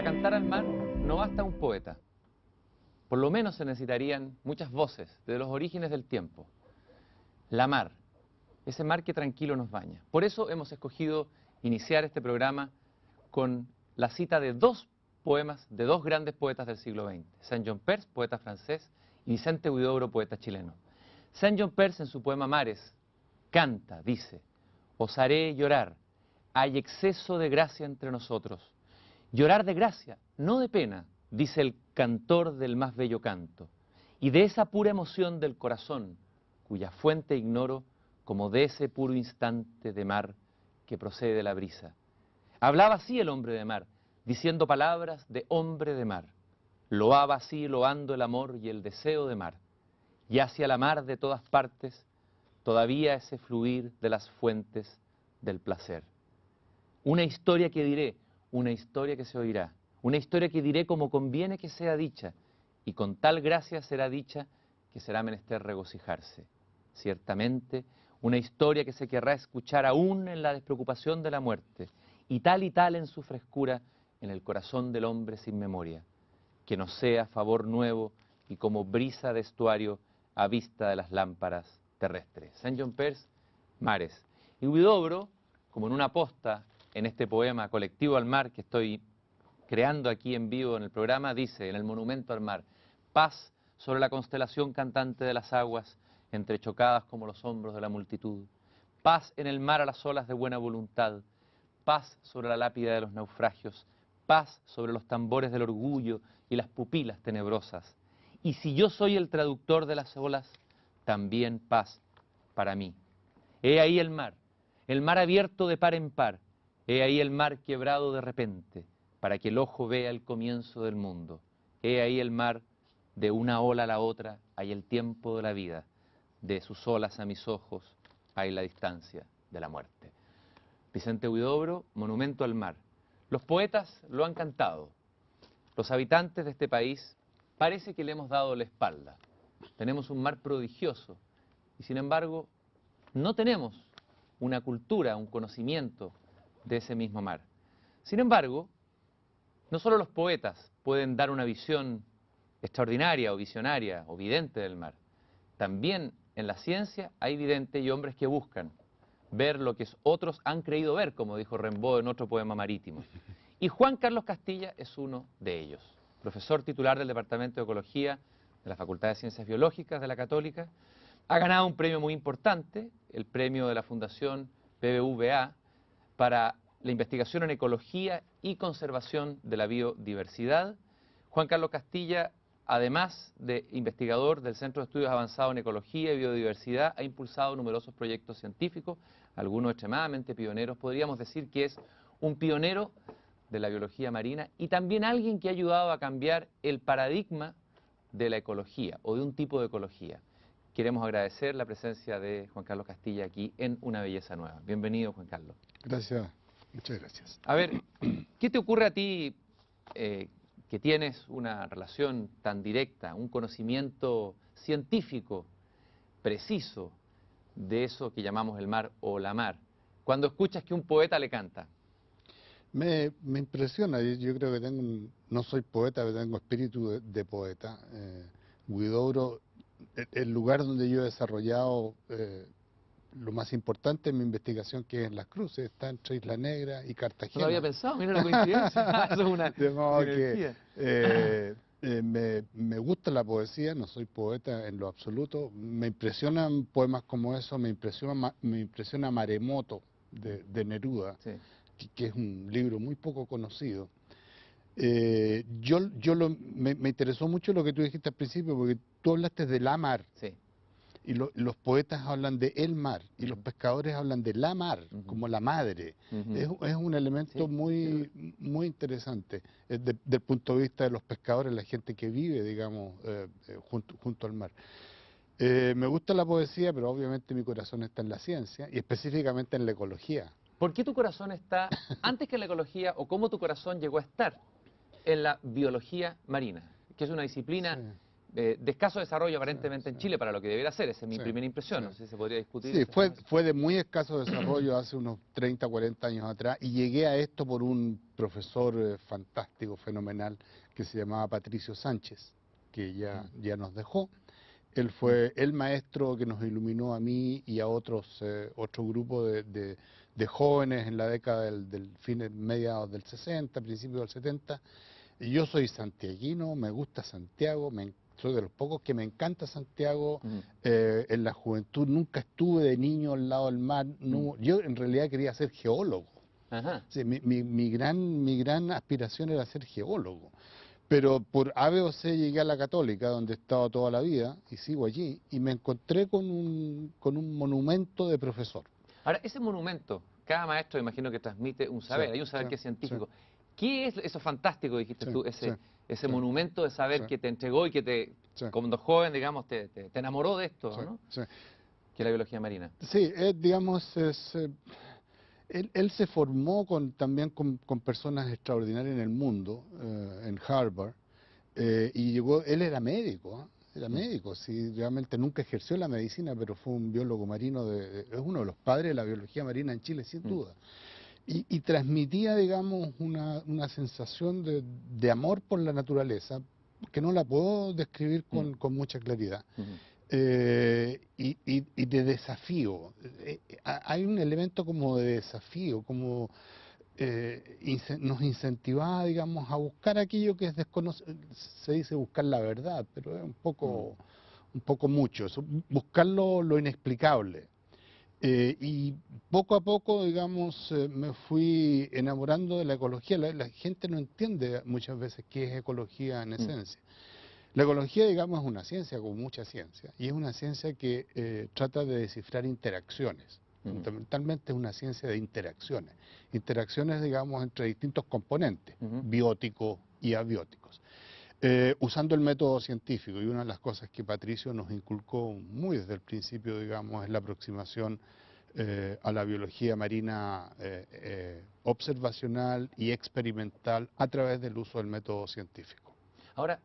cantar al mar no basta un poeta. Por lo menos se necesitarían muchas voces desde los orígenes del tiempo. La mar, ese mar que tranquilo nos baña. Por eso hemos escogido iniciar este programa con la cita de dos poemas de dos grandes poetas del siglo XX. Saint-John Perse, poeta francés, y Vicente Huidobro, poeta chileno. Saint-John Perse, en su poema Mares, canta, dice: os haré llorar, hay exceso de gracia entre nosotros. Llorar de gracia, no de pena, dice el cantor del más bello canto, y de esa pura emoción del corazón, cuya fuente ignoro, como de ese puro instante de mar que procede de la brisa. Hablaba así el hombre de mar, diciendo palabras de hombre de mar. Loaba así, loando el amor y el deseo de mar. Y hacia la mar de todas partes, todavía ese fluir de las fuentes del placer. Una historia que diré, una historia que se oirá, una historia que diré como conviene que sea dicha, y con tal gracia será dicha que será menester regocijarse. Ciertamente, una historia que se querrá escuchar aún en la despreocupación de la muerte, y tal en su frescura en el corazón del hombre sin memoria, que nos sea favor nuevo y como brisa de estuario a vista de las lámparas terrestres. Saint-John Perse, Mares. Y Huidobro, como en una posta en este poema colectivo al mar que estoy creando aquí en vivo en el programa, dice en el monumento al mar: paz sobre la constelación cantante de las aguas, entrechocadas como los hombros de la multitud. Paz en el mar a las olas de buena voluntad. Paz sobre la lápida de los naufragios. Paz sobre los tambores del orgullo y las pupilas tenebrosas. Y si yo soy el traductor de las olas, también paz para mí. He ahí el mar abierto de par en par. He ahí el mar quebrado de repente, para que el ojo vea el comienzo del mundo. He ahí el mar, de una ola a la otra, hay el tiempo de la vida. De sus olas a mis ojos hay la distancia de la muerte. Vicente Huidobro, Monumento al mar. Los poetas lo han cantado. Los habitantes de este país parece que le hemos dado la espalda. Tenemos un mar prodigioso y sin embargo no tenemos una cultura, un conocimiento de ese mismo mar. Sin embargo, no solo los poetas pueden dar una visión extraordinaria o visionaria o vidente del mar. También en la ciencia hay videntes y hombres que buscan ver lo que otros han creído ver, como dijo Rimbaud en otro poema marítimo. Y Juan Carlos Castilla es uno de ellos, profesor titular del Departamento de Ecología de la Facultad de Ciencias Biológicas de la Católica. Ha ganado un premio muy importante, el premio de la Fundación BBVA, para la investigación en ecología y conservación de la biodiversidad. Juan Carlos Castilla, además de investigador del Centro de Estudios Avanzados en Ecología y Biodiversidad, ha impulsado numerosos proyectos científicos, algunos extremadamente pioneros. Podríamos decir que es un pionero de la biología marina y también alguien que ha ayudado a cambiar el paradigma de la ecología o de un tipo de ecología. Queremos agradecer la presencia de Juan Carlos Castilla aquí en Una Belleza Nueva. Bienvenido, Juan Carlos. Gracias, muchas gracias. A ver, ¿qué te ocurre a ti que tienes una relación tan directa, un conocimiento científico preciso de eso que llamamos el mar o la mar, cuando escuchas que un poeta le canta? Me impresiona, yo creo que no soy poeta, pero tengo espíritu de poeta. Huidobro, el lugar donde yo he desarrollado lo más importante en mi investigación, que es en Las Cruces, está entre Isla Negra y Cartagena. No lo había pensado, mira la coincidencia. Eso es una De modo sinergia. me gusta la poesía, no soy poeta en lo absoluto. Me impresionan poemas como eso, me impresiona Maremoto de Neruda, Sí. que es un libro muy poco conocido. Me interesó mucho lo que tú dijiste al principio, porque tú hablaste de la mar, Sí. y los poetas hablan de el mar, y los Ujú. pescadores hablan de la mar, Ujú. como la madre. Ujú. Es un elemento Sí. muy interesante del punto de vista de los pescadores, la gente que vive, digamos, junto al mar. Me gusta la poesía, pero obviamente mi corazón está en la ciencia, y específicamente en la ecología. ¿Por qué tu corazón está antes que en la ecología o cómo tu corazón llegó a estar en la biología marina, que es una Sí. disciplina de escaso desarrollo aparentemente en sí. Chile para lo que debiera ser. Esa es mi Sí, primera impresión. sí. No sé si se podría discutir. Sí, esa información. fue de muy escaso desarrollo hace unos 30, 40 años atrás y llegué a esto por un profesor fantástico, fenomenal, que se llamaba Patricio Sánchez, que ya nos dejó. Él fue el maestro que nos iluminó a mí y a otro grupo de jóvenes en la década mediados del 60, principios del 70. Y yo soy santiaguino, me gusta Santiago, soy de los pocos que me encanta Santiago. Ujú. En la juventud nunca estuve de niño al lado del mar. Yo en realidad quería ser geólogo. Ajá. Sí, mi gran aspiración era ser geólogo. Pero por A, B o C llegué a la Católica, donde he estado toda la vida, y sigo allí, y me encontré con un monumento de profesor. Ahora, ese monumento, cada maestro imagino que transmite un Sí, saber, hay un saber sí, que es sí, científico. ¿Qué es eso fantástico, dijiste sí, tú, sí, ese sí, monumento de saber sí, que te entregó y que te, sí, cuando joven, digamos, te enamoró de esto, sí, ¿no? sí. Que es la biología marina. Sí, digamos, él se formó también con personas extraordinarias en el mundo, en Harvard, y él era médico, ¿ah? Era Mm, médico, sí, realmente nunca ejerció la medicina, pero fue un biólogo marino, es uno de los padres de la biología marina en Chile, sin mm, duda. Y transmitía, digamos, una sensación de amor por la naturaleza, que no la puedo describir mm, con mucha claridad, mm, y de desafío. Hay un elemento como de desafío, como nos incentivaba, digamos, a buscar aquello que es desconocido. Se dice buscar la verdad, pero es mm, un poco mucho, buscar lo inexplicable. Y poco a poco, digamos, me fui enamorando de la ecología. La gente no entiende muchas veces qué es ecología en mm, esencia. La ecología, digamos, es una ciencia, como mucha ciencia, y es una ciencia que trata de descifrar interacciones. mm, Fundamentalmente es una ciencia de interacciones. Interacciones, digamos, entre distintos componentes, mm, bióticos y abióticos. Usando el método científico, y una de las cosas que Patricio nos inculcó muy desde el principio, digamos, es la aproximación a la biología marina observacional y experimental a través del uso del método científico. Ahora,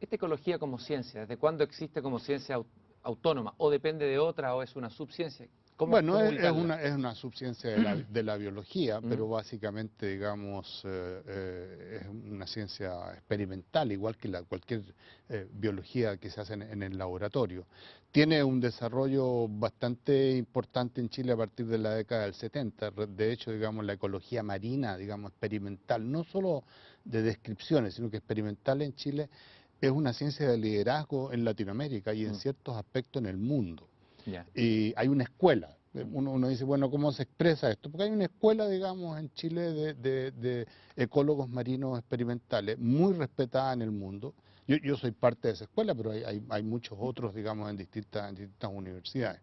esta ecología como ciencia, ¿desde cuándo existe como ciencia autónoma? ¿O depende de otra o es una subciencia? Bueno, ¿Cómo ubicarla? es una subciencia de la biología, Mm, pero básicamente, digamos, es una ciencia experimental, igual que cualquier biología que se hace en el laboratorio. Tiene un desarrollo bastante importante en Chile a partir de la década del 70. De hecho, digamos, la ecología marina, digamos, experimental, no solo de descripciones, sino que experimental en Chile, es una ciencia de liderazgo en Latinoamérica y en mm, ciertos aspectos en el mundo. ya. Y hay una escuela. Mm, Uno dice, bueno, ¿cómo se expresa esto? Porque hay una escuela, digamos, en Chile de ecólogos marinos experimentales, muy respetada en el mundo. Yo soy parte de esa escuela, pero hay muchos otros, digamos, en distintas universidades.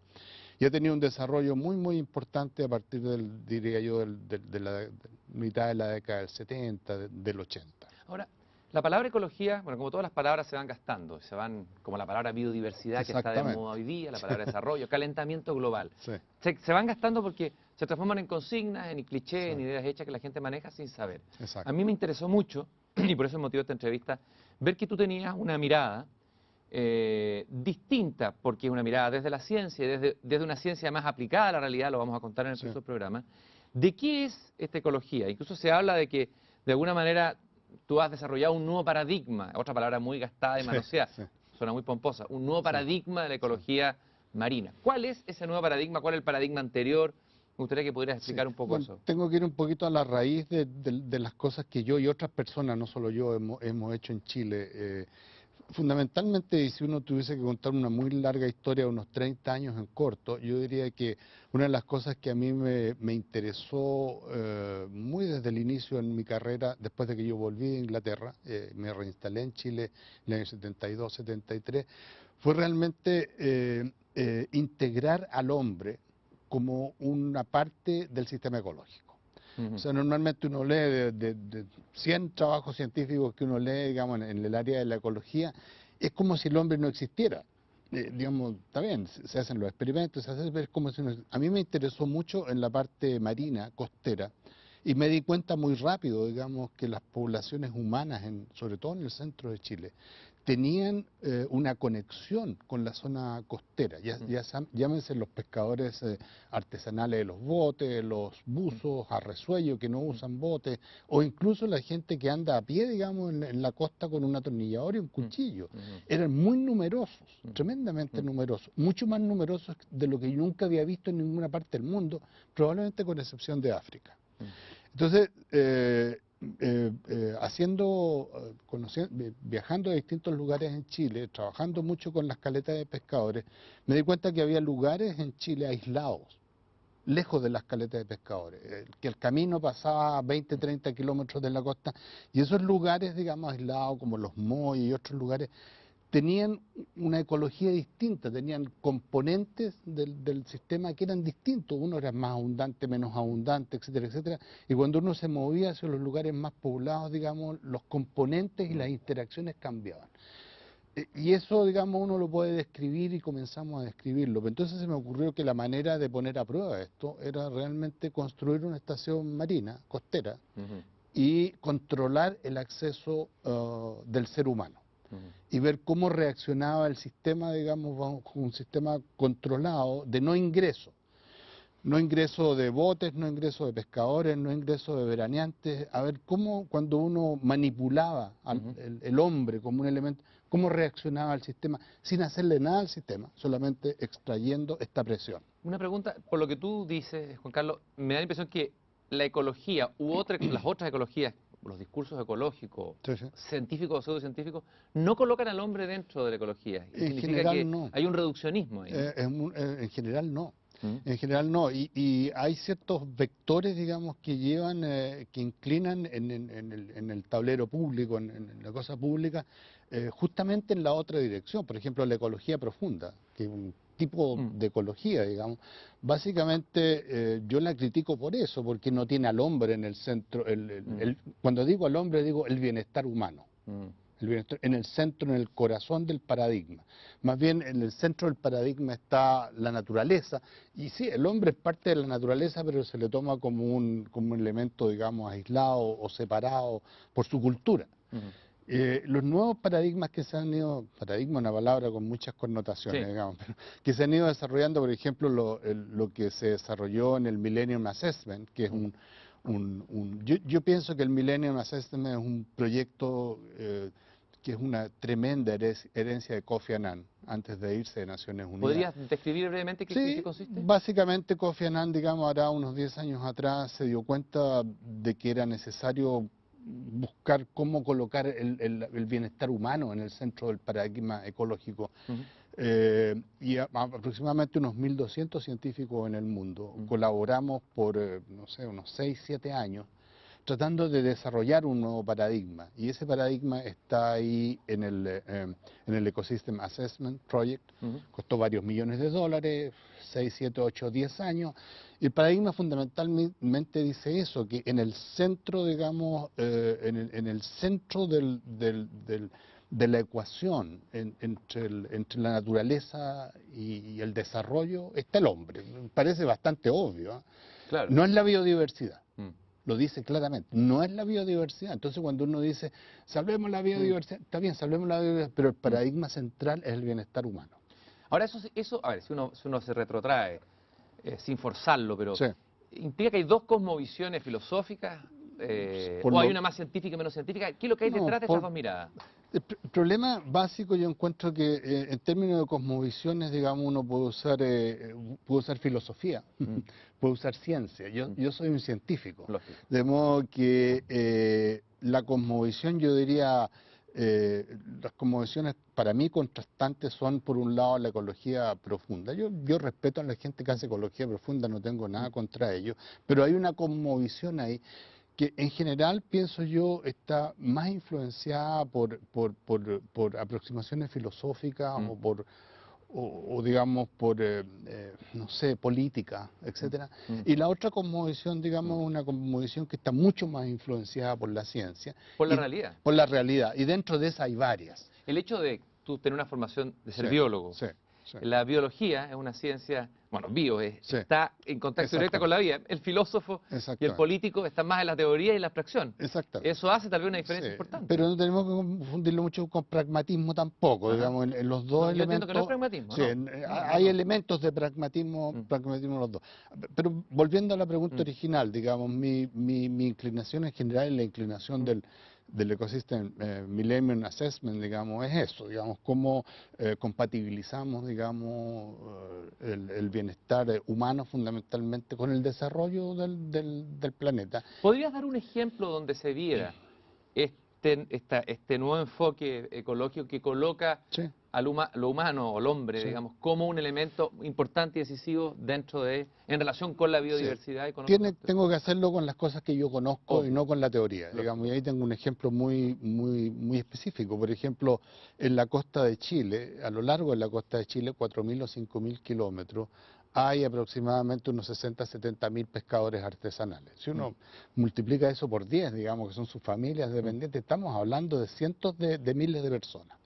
Y ha tenido un desarrollo muy importante a partir diría yo, de la mitad de la década del 70, del 80. Ahora, la palabra ecología, bueno, como todas las palabras se van gastando, se van, como la palabra biodiversidad que está de moda Exactamente. hoy día, la palabra desarrollo, calentamiento global. Sí, Se van gastando porque se transforman en consignas, en clichés, sí, en ideas hechas que la gente maneja sin saber. A mí exacto. me interesó mucho, y por eso el motivo de esta entrevista, ver que tú tenías una mirada distinta, porque es una mirada desde la ciencia, desde una ciencia más aplicada a la realidad, lo vamos a contar en el Sí, curso del programa, de qué es esta ecología. Incluso se habla de que de alguna manera tú has desarrollado un nuevo paradigma, otra palabra muy gastada y sí, manoseada, sí, suena muy pomposa, un nuevo sí, paradigma de la sí. ecología marina. ¿Cuál es ese nuevo paradigma? ¿Cuál es el paradigma anterior? Me gustaría que pudieras Sí, explicar un poco bueno, eso. tengo que ir un poquito a la raíz de las cosas que yo y otras personas, no solo yo, hemos hecho en Chile. Fundamentalmente, y si uno tuviese que contar una muy larga historia de unos 30 años en corto, yo diría que una de las cosas que a mí me interesó muy desde el inicio en mi carrera, después de que yo volví de Inglaterra, me reinstalé en Chile en el año 72, 73, fue realmente integrar al hombre como una parte del sistema ecológico. O Ujú, sea, normalmente uno lee de 100 trabajos científicos que uno lee, digamos, en el área de la ecología, es como si el hombre no existiera. Digamos, está bien, se hacen los experimentos, se hace, pero es como si a mí me interesó mucho en la parte marina, costera, y me di cuenta muy rápido, digamos, que las poblaciones humanas, sobre todo en el centro de Chile, tenían una conexión con la zona costera, llámense los pescadores artesanales de los botes, los buzos a resuello que no usan botes, o incluso la gente que anda a pie, digamos, en la costa con un atornillador y un cuchillo. Eran muy numerosos, tremendamente numerosos, mucho más numerosos de lo que yo nunca había visto en ninguna parte del mundo, probablemente con excepción de África. Entonces, viajando a distintos lugares en Chile, trabajando mucho con las caletas de pescadores, me di cuenta que había lugares en Chile aislados, lejos de las caletas de pescadores, que el camino pasaba 20, 30 kilómetros de la costa, y esos lugares, digamos, aislados, como los Moy y otros lugares, tenían una ecología distinta, tenían componentes del sistema que eran distintos, uno era más abundante, menos abundante, etcétera, etcétera, y cuando uno se movía hacia los lugares más poblados, digamos, los componentes y las interacciones cambiaban. Y eso, digamos, uno lo puede describir y comenzamos a describirlo. Entonces se me ocurrió que la manera de poner a prueba esto era realmente construir una estación marina, costera, y controlar el acceso del ser humano. Y ver cómo reaccionaba el sistema, digamos, bajo un sistema controlado de no ingreso de botes, no ingreso de pescadores, no ingreso de veraneantes, a ver cómo cuando uno manipulaba el hombre como un elemento, cómo reaccionaba el sistema, sin hacerle nada al sistema, solamente extrayendo esta presión. Una pregunta, por lo que tú dices, Juan Carlos, me da la impresión que la ecología las otras ecologías, los discursos ecológicos, científicos o pseudocientíficos, no colocan al hombre dentro de la ecología. En general no. Hay un reduccionismo ahí, ¿no? En general no. En general no, y hay ciertos vectores, digamos, que llevan, que inclinan en el tablero público, en la cosa pública, justamente en la otra dirección. Por ejemplo, la ecología profunda, que es un tipo de ecología, digamos. Básicamente yo la critico por eso, porque no tiene al hombre en el centro. Cuando digo al hombre, digo el bienestar humano. El bienestar en el centro, en el corazón del paradigma. Más bien en el centro del paradigma está la naturaleza, y sí, el hombre es parte de la naturaleza, pero se le toma como un elemento, digamos, aislado o separado por su cultura. Los nuevos paradigmas que se han ido, paradigma es una palabra con muchas connotaciones, digamos, pero que se han ido desarrollando, por ejemplo, lo que se desarrolló en el Millennium Assessment, que es yo pienso que el Millennium Assessment es un proyecto que es una tremenda herencia de Kofi Annan, antes de irse de Naciones Unidas. ¿Podrías describir brevemente qué consiste? Básicamente Kofi Annan, digamos, hará unos 10 años atrás, se dio cuenta de que era necesario buscar cómo colocar el bienestar humano en el centro del paradigma ecológico. Y aproximadamente unos 1.200 científicos en el mundo colaboramos por, no sé, unos 6, 7 años, tratando de desarrollar un nuevo paradigma. Y ese paradigma está ahí en el Ecosystem Assessment Project. Costó varios millones de dólares, 6, 7, 8, 10 años. Y el paradigma fundamentalmente dice eso, que en el centro, digamos, en el centro de la ecuación entre la naturaleza y el desarrollo está el hombre. Parece bastante obvio, ¿eh? Claro. No es la biodiversidad. Lo dice claramente, no es la biodiversidad. Entonces cuando uno dice, salvemos la biodiversidad, está bien, salvemos la biodiversidad, pero el paradigma central es el bienestar humano. Ahora eso a ver, si uno se retrotrae, sin forzarlo, pero ¿implica que hay dos cosmovisiones filosóficas? ¿O hay una más científica y menos científica? ¿Qué es lo que hay detrás de estas dos miradas? El problema básico, yo encuentro que en términos de cosmovisiones, digamos, uno puede usar filosofía, puede usar ciencia. Yo soy un científico. Lógico. De modo que la cosmovisión, yo diría, las cosmovisiones para mí contrastantes son, por un lado, la ecología profunda. Yo respeto a la gente que hace ecología profunda, no tengo nada contra ello, pero hay una cosmovisión ahí que en general, pienso yo, está más influenciada por aproximaciones filosóficas o digamos, por, no sé, política, etcétera. Y la otra cosmovisión, digamos, es una cosmovisión que está mucho más influenciada por la ciencia. Por la realidad. Por la realidad. Y dentro de esa hay varias. El hecho de tú tener una formación de ser biólogo, sí. La biología es una ciencia, bueno, Sí. está en contacto directo con la vida. El filósofo y el Exactamente. político están más en la teoría y la abstracción. Exactamente. Eso hace tal vez una diferencia Sí, importante. pero no tenemos que confundirlo mucho con pragmatismo tampoco, Ajá. digamos, en los dos No, yo entiendo que no es elementos. pragmatismo, Sí, no. hay No. elementos de pragmatismo, Mm. pragmatismo en los dos. Pero volviendo a la pregunta Mm. original, digamos, mi inclinación en general y la inclinación Mm. del Ecosystem Millennium Assessment, digamos, es eso, digamos, cómo compatibilizamos, digamos, el bienestar humano fundamentalmente con el desarrollo del planeta. ¿Podrías dar un ejemplo donde se viera este nuevo enfoque ecológico que coloca Sí. lo humano o el hombre, Sí. digamos, como un elemento importante y decisivo en relación con la Sí. biodiversidad y con otros factores? Tengo que hacerlo con las cosas que yo conozco y Obvio, no con la teoría, lógico. digamos, y ahí tengo un ejemplo muy específico. Por ejemplo, en la costa de Chile, a lo largo de la costa de Chile, 4.000 o 5.000 kilómetros, hay aproximadamente unos 60, 70.000 pescadores artesanales. Si uno multiplica eso por 10, digamos, que son sus familias dependientes, estamos hablando de cientos de miles de personas.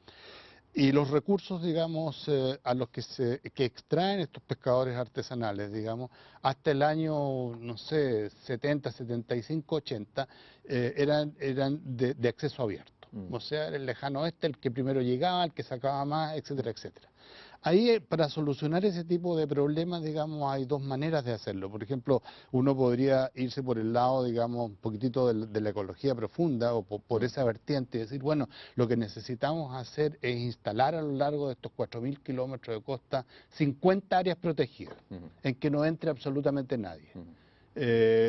Y los recursos, digamos, a los que extraen estos pescadores artesanales, digamos, hasta el año, no sé, 70, 75, 80, eran de acceso abierto. O sea, era el lejano oeste el que primero llegaba, el que sacaba más, etcétera, etcétera. Ahí, para solucionar ese tipo de problemas, digamos, hay dos maneras de hacerlo. Por ejemplo, uno podría irse por el lado, digamos, un poquitito de la ecología profunda o por esa vertiente y decir, bueno, lo que necesitamos hacer es instalar a lo largo de estos 4.000 kilómetros de costa 50 áreas protegidas en que no entre absolutamente nadie.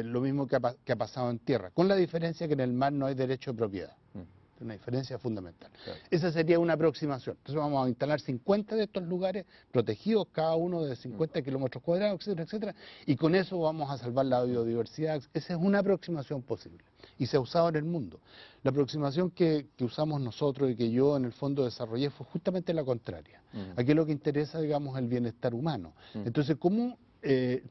Lo mismo que ha pasado en tierra, con la diferencia que en el mar no hay derecho de propiedad. Una diferencia fundamental. Claro. Esa sería una aproximación. Entonces vamos a instalar 50 de estos lugares protegidos, cada uno de 50 kilómetros cuadrados, etcétera, etcétera, y con eso vamos a salvar la biodiversidad. Esa es una aproximación posible y se ha usado en el mundo. La aproximación que usamos nosotros y que yo en el fondo desarrollé fue justamente la contraria. Aquí lo que interesa, digamos, es el bienestar humano. Entonces, ¿cómo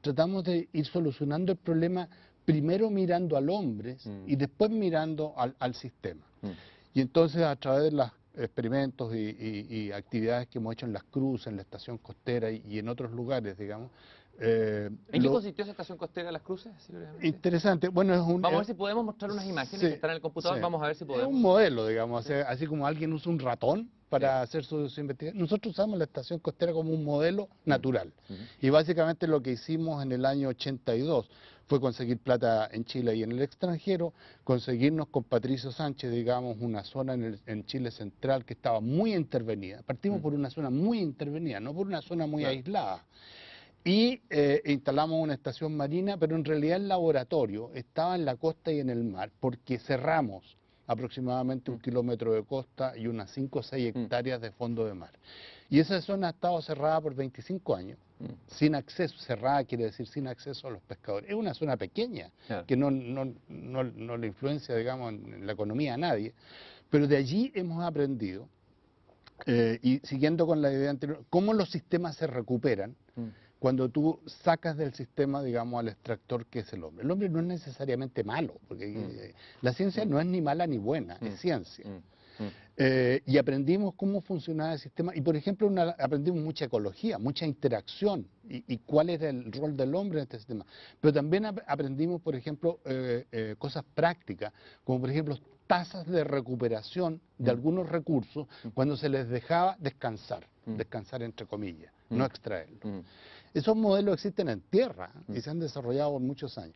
tratamos de ir solucionando el problema primero mirando al hombre y después mirando al sistema? Y entonces, a través de los experimentos y actividades que hemos hecho en Las Cruces, en la estación costera y en otros lugares, digamos. ¿En qué consistió esa estación costera de Las Cruces? Sí, Interesante. Bueno, vamos a ver si podemos mostrar unas imágenes que están en el computador. Sí. Vamos a ver si podemos. Es un modelo, digamos, así como alguien usa un ratón para hacer su investigación. Nosotros usamos la estación costera como un modelo natural. Y básicamente lo que hicimos en el año 82 fue conseguir plata en Chile y en el extranjero, conseguirnos con Patricio Sánchez, digamos, una zona en Chile central que estaba muy intervenida. Partimos por una zona muy intervenida, no por una zona muy aislada. Y instalamos una estación marina, pero en realidad el laboratorio estaba en la costa y en el mar, porque cerramos aproximadamente 1 kilómetro de costa y unas 5 o 6 hectáreas de fondo de mar. Y esa zona ha estado cerrada por 25 años, sin acceso. Cerrada quiere decir sin acceso a los pescadores. Es una zona pequeña, que no le influencia, digamos, en la economía a nadie, pero de allí hemos aprendido, y siguiendo con la idea anterior, cómo los sistemas se recuperan cuando tú sacas del sistema, digamos, al extractor que es el hombre. El hombre no es necesariamente malo, porque la ciencia no es ni mala ni buena, es ciencia. Y aprendimos cómo funcionaba el sistema, y por ejemplo aprendimos mucha ecología, mucha interacción, y cuál era el rol del hombre en este sistema. Pero también aprendimos, por ejemplo, cosas prácticas, como por ejemplo tasas de recuperación de algunos recursos cuando se les dejaba descansar entre comillas, no extraerlos. Esos modelos existen en tierra y se han desarrollado por muchos años.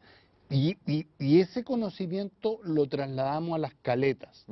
Y ese conocimiento lo trasladamos a las caletas.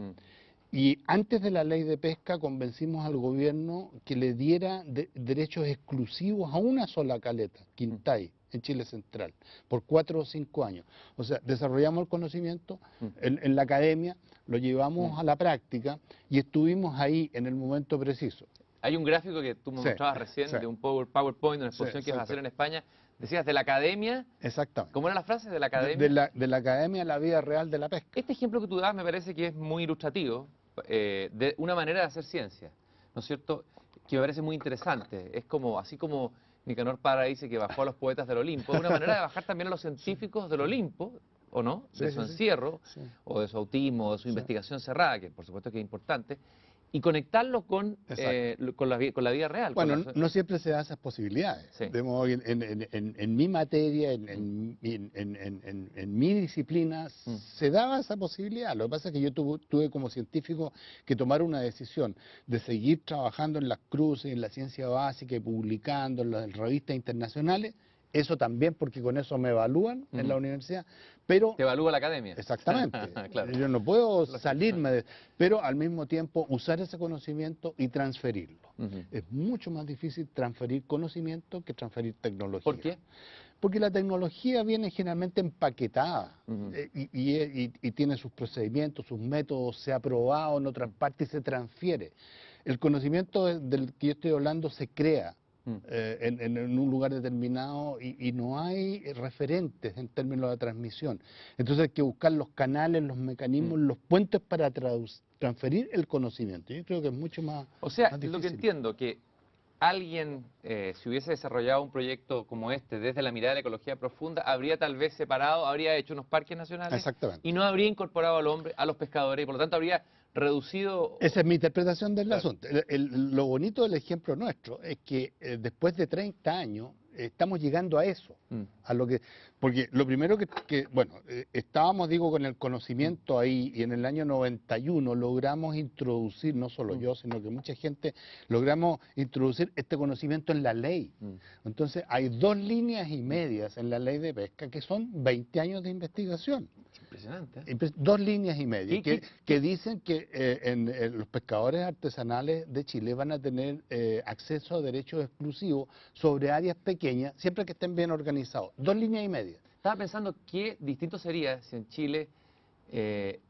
Y antes de la ley de pesca convencimos al gobierno que le diera derechos exclusivos a una sola caleta, Quintay, en Chile Central, por 4 o 5 años. O sea, desarrollamos el conocimiento en la academia, lo llevamos a la práctica y estuvimos ahí en el momento preciso. Hay un gráfico que tú me mostrabas recién de un PowerPoint, una exposición que vas a hacer en España. Decías de la academia. Exactamente. ¿Cómo era la frase? De la academia. De la academia a la vida real de la pesca. Este ejemplo que tú das me parece que es muy ilustrativo de una manera de hacer ciencia, ¿no es cierto? Que me parece muy interesante. Es como, así como Nicanor Parra dice que bajó a los poetas del Olimpo, es una manera de bajar también a los científicos del Olimpo, ¿o no? De su encierro, o de su autismo, o de su investigación cerrada, que por supuesto que es importante, y conectarlo con, Exacto. con la vida real. Bueno, no siempre se dan esas posibilidades. Sí. De modo que en mi materia, en mi disciplina, se daba esa posibilidad. Lo que pasa es que yo tuve como científico que tomar una decisión de seguir trabajando en las cruces, en la ciencia básica y publicando en las revistas internacionales. Eso también porque con eso me evalúan en la universidad, pero Te evalúa la academia. exactamente, Claro. yo no puedo salirme de, pero al mismo tiempo usar ese conocimiento y transferirlo. Es mucho más difícil transferir conocimiento que transferir tecnología. ¿Por qué? Porque la tecnología viene generalmente empaquetada y tiene sus procedimientos, sus métodos, se ha probado en otras partes y se transfiere. El conocimiento del que yo estoy hablando se crea en un lugar determinado y no hay referentes en términos de transmisión. Entonces hay que buscar los canales, los mecanismos, los puentes para transferir el conocimiento. Yo creo que es mucho más, O sea, más lo que difícil. entiendo, que alguien, si hubiese desarrollado un proyecto como este desde la mirada de la ecología profunda, habría tal vez separado, habría hecho unos parques nacionales Exactamente. y no habría incorporado al hombre, a los pescadores, y por lo tanto habría reducido... Esa es mi interpretación del Claro. asunto. Lo bonito del ejemplo nuestro es que después de 30 años estamos llegando a eso, a lo que, porque lo primero bueno, estábamos, digo, con el conocimiento ahí y en el año 91 logramos introducir, no solo yo, sino que mucha gente, logramos introducir este conocimiento en la ley. Entonces hay 2 líneas y medias en la ley de pesca que son 20 años de investigación. Impresionante. 2 líneas y media ¿Qué? dicen que los pescadores artesanales de Chile van a tener acceso a derechos exclusivos sobre áreas pequeñas, siempre que estén bien organizados. 2 líneas y media. Estaba pensando qué distinto sería si en Chile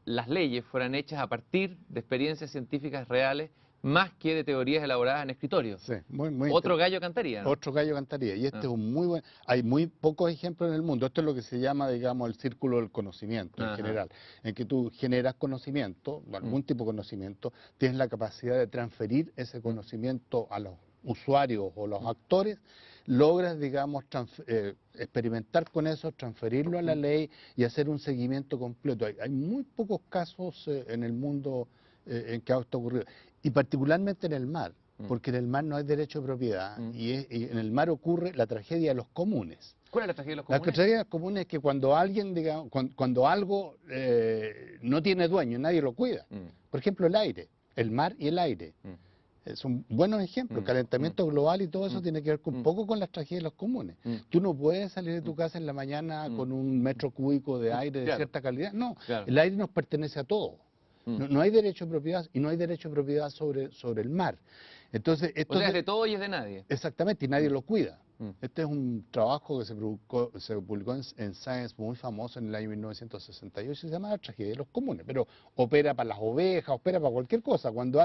las leyes fueran hechas a partir de experiencias científicas reales, más que de teorías elaboradas en escritorios. Sí, muy Otro gallo cantaría, ¿no? Otro gallo cantaría. Y este es un muy buen... Hay muy pocos ejemplos en el mundo. Esto es lo que se llama, digamos, el círculo del conocimiento en general. En que tú generas conocimiento, algún tipo de conocimiento, tienes la capacidad de transferir ese conocimiento a los usuarios o los actores, logras, digamos, experimentar con eso, transferirlo a la ley y hacer un seguimiento completo. Hay muy pocos casos en el mundo en que esto ha ocurrido. Y particularmente en el mar, porque en el mar no hay derecho de propiedad y en el mar ocurre la tragedia de los comunes. ¿Cuál es la tragedia de los La comunes? tragedia de los comunes es que cuando alguien, digamos, cuando algo no tiene dueño, nadie lo cuida. Por ejemplo, el aire, el mar y el aire. Son buenos ejemplos. El calentamiento global y todo eso tiene que ver un poco con las tragedias de los comunes. Tú no puedes salir de tu casa en la mañana con un metro cúbico de aire de cierta calidad. No, el aire nos pertenece a todos. No hay derecho de propiedad y no hay derecho de propiedad sobre el mar. Entonces, esto o sea, es de todo y es de nadie. Exactamente, y nadie lo cuida. Este es un trabajo que se publicó en Science muy famoso en el año 1968, se llama La tragedia de los comunes, pero opera para las ovejas, opera para cualquier cosa, cuando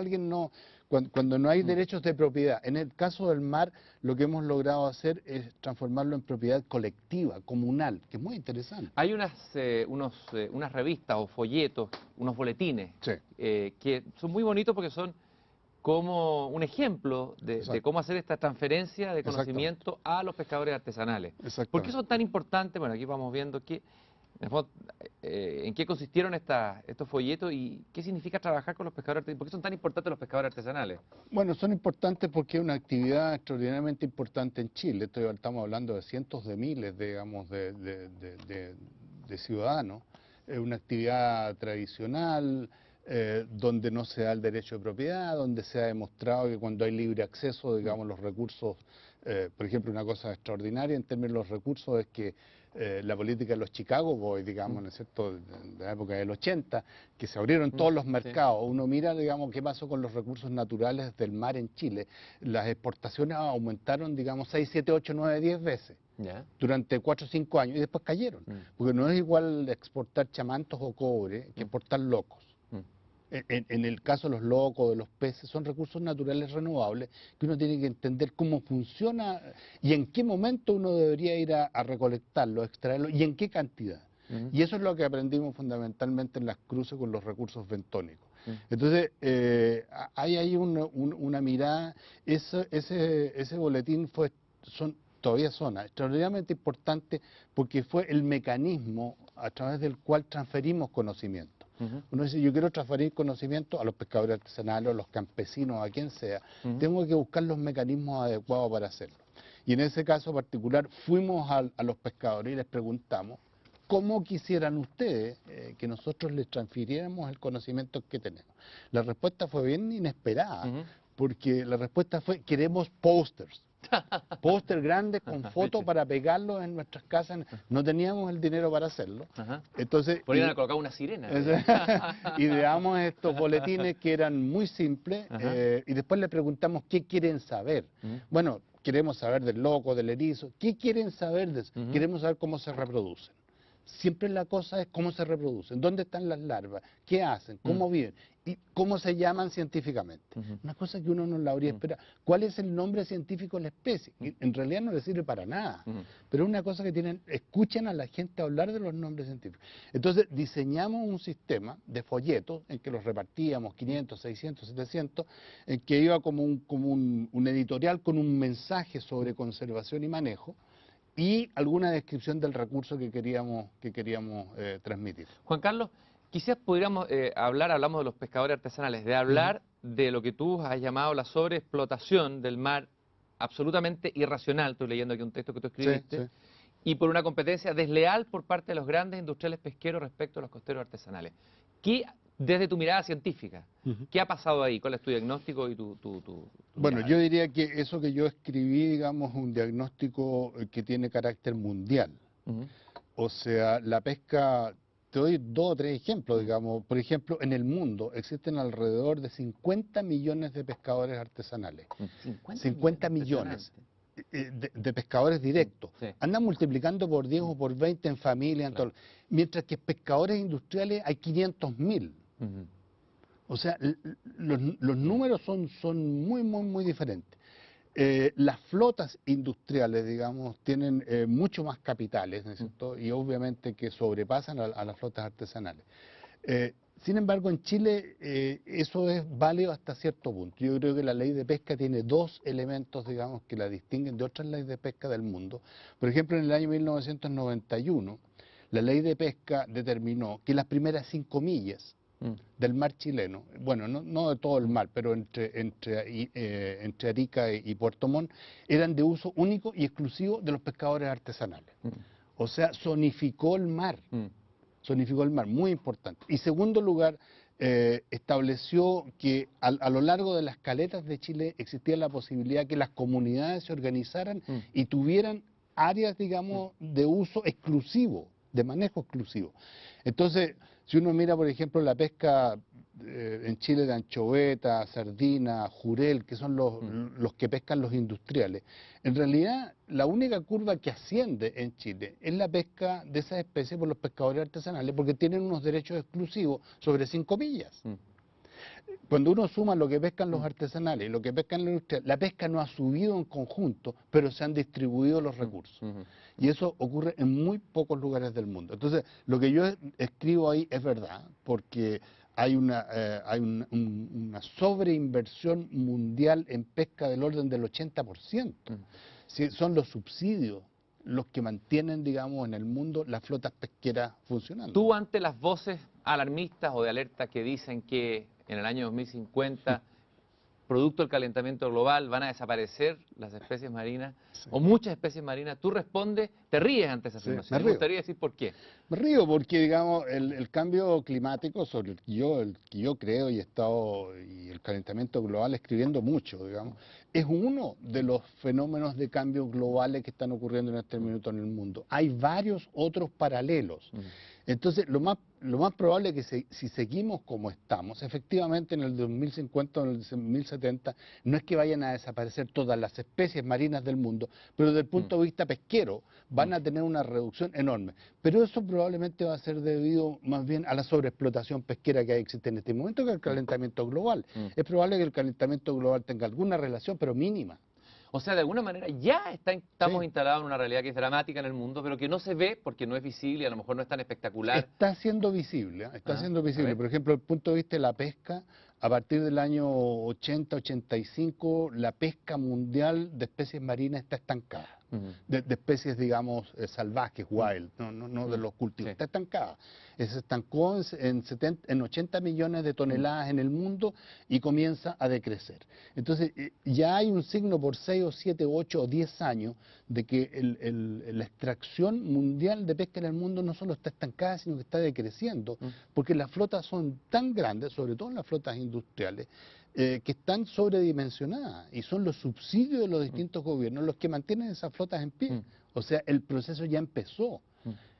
no hay derechos de propiedad. En el caso del mar, lo que hemos logrado hacer es transformarlo en propiedad colectiva, comunal, que es muy interesante. Hay unas revistas o folletos, unos boletines, que son muy bonitos porque son como un ejemplo de cómo hacer esta transferencia de conocimiento a los pescadores artesanales. ¿Por qué son tan importantes? Bueno, aquí vamos viendo en qué consistieron estos folletos y qué significa trabajar con los pescadores artesanales. ¿Por qué son tan importantes los pescadores artesanales? Bueno, son importantes porque es una actividad extraordinariamente importante en Chile. Estamos hablando de cientos de miles, digamos, de ciudadanos. Es una actividad tradicional, donde no se da el derecho de propiedad, donde se ha demostrado que cuando hay libre acceso, digamos, los recursos, por ejemplo, una cosa extraordinaria en términos de los recursos es que la política de los Chicago Boys, digamos, ¿no es cierto?, de la época del 80, que se abrieron todos los mercados. Uno mira, digamos, qué pasó con los recursos naturales del mar en Chile. Las exportaciones aumentaron, digamos, 6, 7, 8, 9, 10 veces. Durante 4 o 5 años y después cayeron, porque no es igual exportar chamantos o cobre que exportar locos. En el caso de los locos, de los peces, son recursos naturales renovables que uno tiene que entender cómo funciona y en qué momento uno debería ir a recolectarlo, extraerlo y en qué cantidad. Y eso es lo que aprendimos fundamentalmente en las cruces con los recursos bentónicos. Entonces, hay ahí una mirada, ese boletín todavía son extraordinariamente importantes porque fue el mecanismo a través del cual transferimos conocimiento. Uno dice, yo quiero transferir conocimiento a los pescadores artesanales, a los campesinos, a quien sea. Tengo que buscar los mecanismos adecuados para hacerlo. Y en ese caso particular fuimos a los pescadores y les preguntamos cómo quisieran ustedes que nosotros les transfiriéramos el conocimiento que tenemos. La respuesta fue bien inesperada, porque la respuesta fue, queremos pósters. Póster grandes con fotos para pegarlos en nuestras casas. No teníamos el dinero para hacerlo. Entonces, podrían haber colocado una sirena. Ideamos estos boletines que eran muy simples y después le preguntamos qué quieren saber. Bueno, queremos saber del loco, del erizo. ¿Qué quieren saber de eso? Queremos saber cómo se reproducen. Siempre la cosa es cómo se reproducen, dónde están las larvas, qué hacen, cómo viven y cómo se llaman científicamente. Una cosa que uno no la habría esperado. ¿Cuál es el nombre científico de la especie? En realidad no le sirve para nada, pero es una cosa que escuchan a la gente hablar de los nombres científicos. Entonces diseñamos un sistema de folletos en que los repartíamos 500, 600, 700, en que iba como un editorial con un mensaje sobre conservación y manejo, y alguna descripción del recurso que queríamos transmitir. Juan Carlos, quizás pudiéramos hablamos de los pescadores artesanales, de hablar de lo que tú has llamado la sobreexplotación del mar, absolutamente irracional, estoy leyendo aquí un texto que tú escribiste, y por una competencia desleal por parte de los grandes industriales pesqueros respecto a los costeros artesanales. ¿Qué, desde tu mirada científica, qué ha pasado ahí? ¿Cuál es tu diagnóstico y tu Bueno, mirada? yo diría que eso que yo escribí, digamos, es un diagnóstico que tiene carácter mundial. O sea, la pesca, te doy 2 o 3 ejemplos, digamos. Por ejemplo, en el mundo existen alrededor de 50 millones de pescadores artesanales. 50 millones. De pescadores directos. Andan multiplicando por 10 o por 20 en familia, mientras que pescadores industriales hay 500.000. O sea, los números son muy diferentes. Las flotas industriales, digamos, tienen mucho más capitales, ¿no es cierto? Y obviamente que sobrepasan a las flotas artesanales. Sin embargo, en Chile eso es válido hasta cierto punto. Yo creo que la ley de pesca tiene 2 elementos, digamos, que la distinguen de otras leyes de pesca del mundo. Por ejemplo, en el año 1991, la ley de pesca determinó que las primeras 5 millas del mar chileno, bueno, no de todo el mar, pero entre Arica y Puerto Montt, eran de uso único y exclusivo de los pescadores artesanales. O sea, zonificó el mar. Zonificó el mar, muy importante. Y segundo lugar, estableció que a lo largo de las caletas de Chile existía la posibilidad que las comunidades se organizaran y tuvieran áreas, digamos, de uso exclusivo, de manejo exclusivo. Entonces, si uno mira, por ejemplo, la pesca en Chile de anchoveta, sardina, jurel, que son los que pescan los industriales, en realidad la única curva que asciende en Chile es la pesca de esas especies por los pescadores artesanales, porque tienen unos derechos exclusivos sobre 5 millas. Cuando uno suma lo que pescan los artesanales y lo que pescan los industriales, la pesca no ha subido en conjunto, pero se han distribuido los recursos. Y eso ocurre en muy pocos lugares del mundo. Entonces, lo que yo escribo ahí es verdad, porque hay una sobreinversión mundial en pesca del orden del 80%. Son los subsidios los que mantienen, digamos, en el mundo las flotas pesqueras funcionando. Tú, ante las voces alarmistas o de alerta que dicen que en el año 2050, producto del calentamiento global, van a desaparecer las especies marinas, o muchas especies marinas, tú respondes, te ríes ante esa afirmación. Me gustaría decir por qué. Me río porque, digamos, el cambio climático sobre el que yo creo y he estado, y el calentamiento global escribiendo mucho, digamos, es uno de los fenómenos de cambio globales que están ocurriendo en este minuto en el mundo. Hay varios otros paralelos. Entonces, lo más probable es que si seguimos como estamos, efectivamente en el 2050 o en el 2070, no es que vayan a desaparecer todas las especies marinas del mundo, pero desde el punto de vista pesquero van a tener una reducción enorme. Pero eso probablemente va a ser debido más bien a la sobreexplotación pesquera que existe en este momento, que al calentamiento global. Es probable que el calentamiento global tenga alguna relación, pero mínima. O sea, de alguna manera ya estamos instalados en una realidad que es dramática en el mundo, pero que no se ve porque no es visible y a lo mejor no es tan espectacular. Está siendo visible, está siendo visible. Por ejemplo, desde el punto de vista de la pesca, a partir del año 80-85, la pesca mundial de especies marinas está estancada. Ujú. de especies, digamos, salvajes, wild, no de los cultivos. Sí. Está estancada. Se estancó en 80 millones de toneladas en el mundo y comienza a decrecer. Entonces, ya hay un signo por 6 o 7, 8 o 10 años de que la extracción mundial de pesca en el mundo no solo está estancada, sino que está decreciendo, porque las flotas son tan grandes, sobre todo las flotas industriales, que están sobredimensionadas y son los subsidios de los distintos gobiernos los que mantienen esas flotas en pie. O sea, el proceso ya empezó.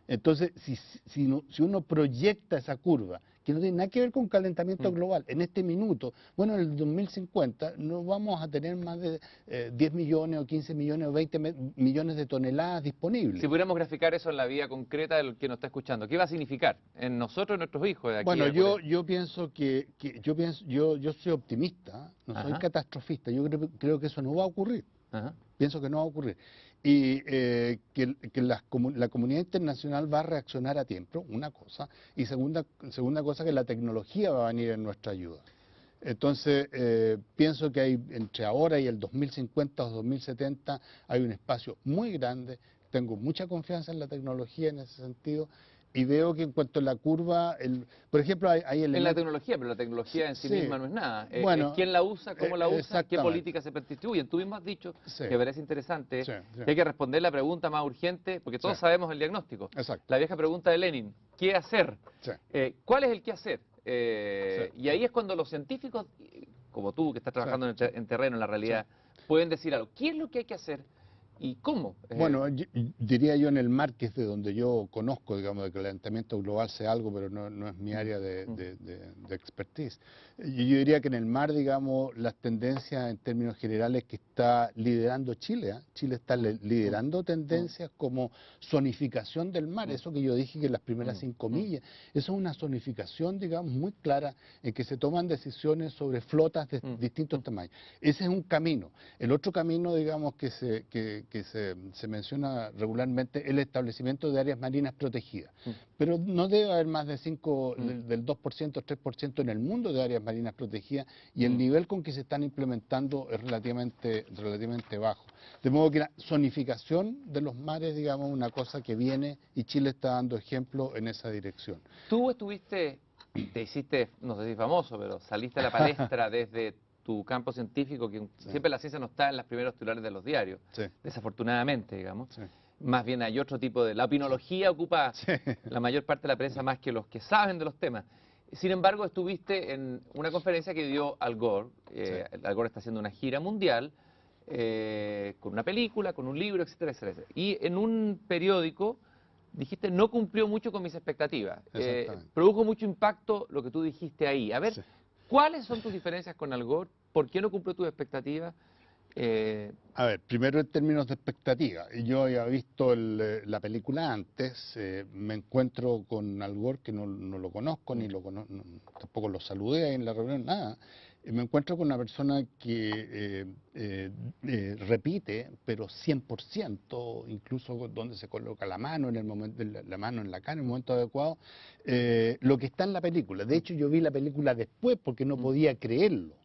Entonces, si uno proyecta esa curva, que no tiene nada que ver con calentamiento global, en este minuto, bueno, en el 2050 no vamos a tener más de 10 millones o 15 millones o 20 millones de toneladas disponibles. Si pudiéramos graficar eso en la vida concreta del que nos está escuchando, ¿qué va a significar en nosotros y nuestros hijos de aquí Bueno, a yo pienso yo soy optimista, no soy Ajá. catastrofista, yo creo que eso no va a ocurrir. Ajá. Pienso que no va a ocurrir. Y que la comunidad internacional va a reaccionar a tiempo, una cosa. Y segunda cosa, que la tecnología va a venir en nuestra ayuda. Entonces, pienso que hay entre ahora y el 2050 o 2070 hay un espacio muy grande. Tengo mucha confianza en la tecnología en ese sentido. Y veo que en cuanto a la curva, por ejemplo, hay En la elementos... tecnología, pero la tecnología en sí Sí. misma no es nada. Bueno, Es quién la usa, cómo la usa, qué exactamente. políticas se distribuyen. Tú mismo has dicho, Sí. que parece interesante, Sí, sí. que hay que responder la pregunta más urgente, porque todos Sí. sabemos el diagnóstico. Exacto. La vieja pregunta de Lenin, ¿qué hacer? Sí. ¿Cuál es el qué hacer? Sí. Y ahí es cuando los científicos, como tú, que estás trabajando en terreno, en la realidad, pueden decir algo. ¿Qué es lo que hay que hacer? ¿Y cómo? Bueno, diría yo en el mar, que es de donde yo conozco, digamos, de que el calentamiento global sea algo, pero no es mi área de expertise. Yo diría que en el mar, digamos, las tendencias en términos generales que está liderando Chile, ¿eh? Chile está liderando tendencias como zonificación del mar, eso que yo dije que las primeras 5 millas, eso es una zonificación, digamos, muy clara en que se toman decisiones sobre flotas de distintos tamaños. Ese es un camino. El otro camino, digamos, que se menciona regularmente, el establecimiento de áreas marinas protegidas. Pero no debe haber más de 5, del 2%, 3% en el mundo de áreas marinas protegidas, y el nivel con que se están implementando es relativamente bajo. De modo que la zonificación de los mares, digamos, es una cosa que viene, y Chile está dando ejemplo en esa dirección. Tú estuviste, te hiciste, no sé si famoso, pero saliste a la palestra desde tu campo científico, que siempre la ciencia no está en los primeros titulares de los diarios, desafortunadamente, digamos. Más bien hay otro tipo de... La opinología ocupa la mayor parte de la prensa más que los que saben de los temas. Sin embargo, estuviste en una conferencia que dio Al Gore. Al Gore está haciendo una gira mundial con una película, con un libro, etcétera, etcétera. Y en un periódico dijiste, no cumplió mucho con mis expectativas. Produjo mucho impacto lo que tú dijiste ahí. A ver, ¿cuáles son tus diferencias con Al Gore? ¿Por qué no cumplió tus expectativas? A ver, primero en términos de expectativa. Yo había visto la película antes, me encuentro con Al Gore, que no lo conozco, tampoco lo saludé ahí en la reunión, nada. Me encuentro con una persona que repite, pero 100%, incluso donde se coloca la mano en el momento, la mano en la cara en el momento adecuado, lo que está en la película. De hecho, yo vi la película después porque no podía creerlo.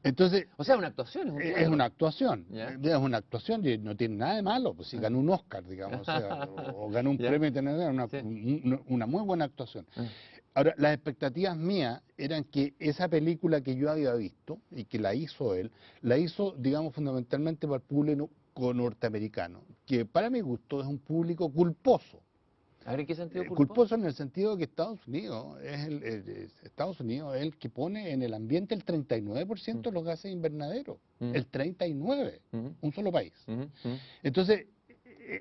Entonces, o sea, una actuación, es una actuación, ¿Ya? es una actuación y no tiene nada de malo, pues si ganó un Oscar, digamos, o sea, o ganó un premio internacional, una muy buena actuación. Ahora, las expectativas mías eran que esa película que yo había visto y que la hizo él, la hizo, digamos, fundamentalmente para el público norteamericano, que para mi gusto es un público culposo. A ver, ¿en qué sentido culposo? Culposo en el sentido de que Estados Unidos es el que pone en el ambiente el 39% de los gases invernaderos. El 39%, un solo país. Entonces,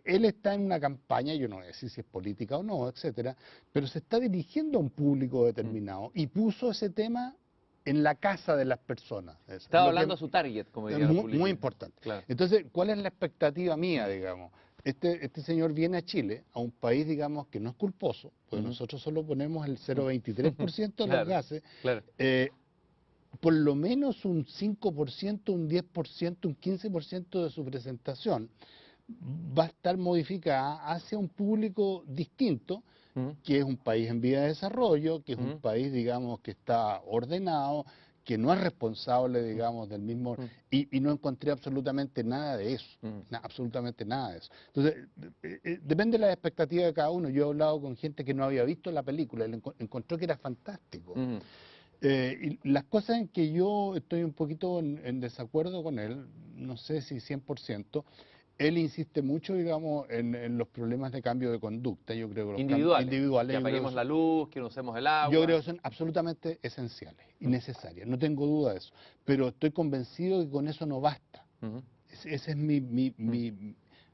él está en una campaña, yo no voy a decir si es política o no, etcétera, pero se está dirigiendo a un público determinado y puso ese tema en la casa de las personas. Estaba hablando a su target, como diría la muy importante. Claro. Entonces, ¿cuál es la expectativa mía, digamos? Este señor viene a Chile, a un país, digamos, que no es culposo, porque nosotros solo ponemos el 0,23% de los gases, por lo menos un 5%, un 10%, un 15% de su presentación va a estar modificada hacia un público distinto, que es un país en vía de desarrollo, que es un país, digamos, que está ordenado, que no es responsable, digamos, del mismo, y no encontré absolutamente nada de eso, absolutamente nada de eso. Entonces, depende de la expectativa de cada uno. Yo he hablado con gente que no había visto la película y encontró que era fantástico. Y las cosas en que yo estoy un poquito en desacuerdo con él, no sé si 100%, él insiste mucho, digamos, en los problemas de cambio de conducta. Yo creo que los cambios individuales, que apaguemos la luz, que no usemos el agua. yo creo que son absolutamente esenciales y necesarias, no tengo duda de eso. Pero estoy convencido que con eso no basta. Ese es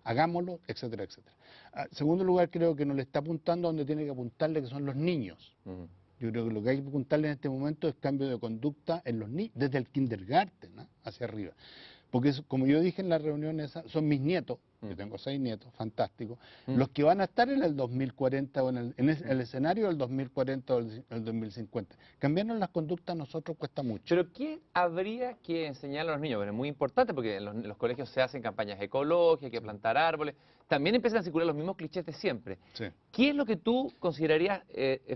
hagámoslo, etcétera, etcétera. En segundo lugar, creo que no le está apuntando a donde tiene que apuntarle, que son los niños. Yo creo que lo que hay que apuntarle en este momento es cambio de conducta en los niños, desde el kindergarten, ¿no?, hacia arriba. Porque como yo dije en la reunión esa, son mis nietos, yo tengo 6 nietos, fantásticos, los que van a estar en el 2040 o en el escenario del 2040 o el 2050. Cambiarnos las conductas a nosotros cuesta mucho. Pero ¿qué habría que enseñar a los niños? Bueno, es muy importante porque en los colegios se hacen campañas ecológicas, hay que plantar árboles. También empiezan a circular los mismos clichés de siempre. Sí. ¿Qué es lo que tú considerarías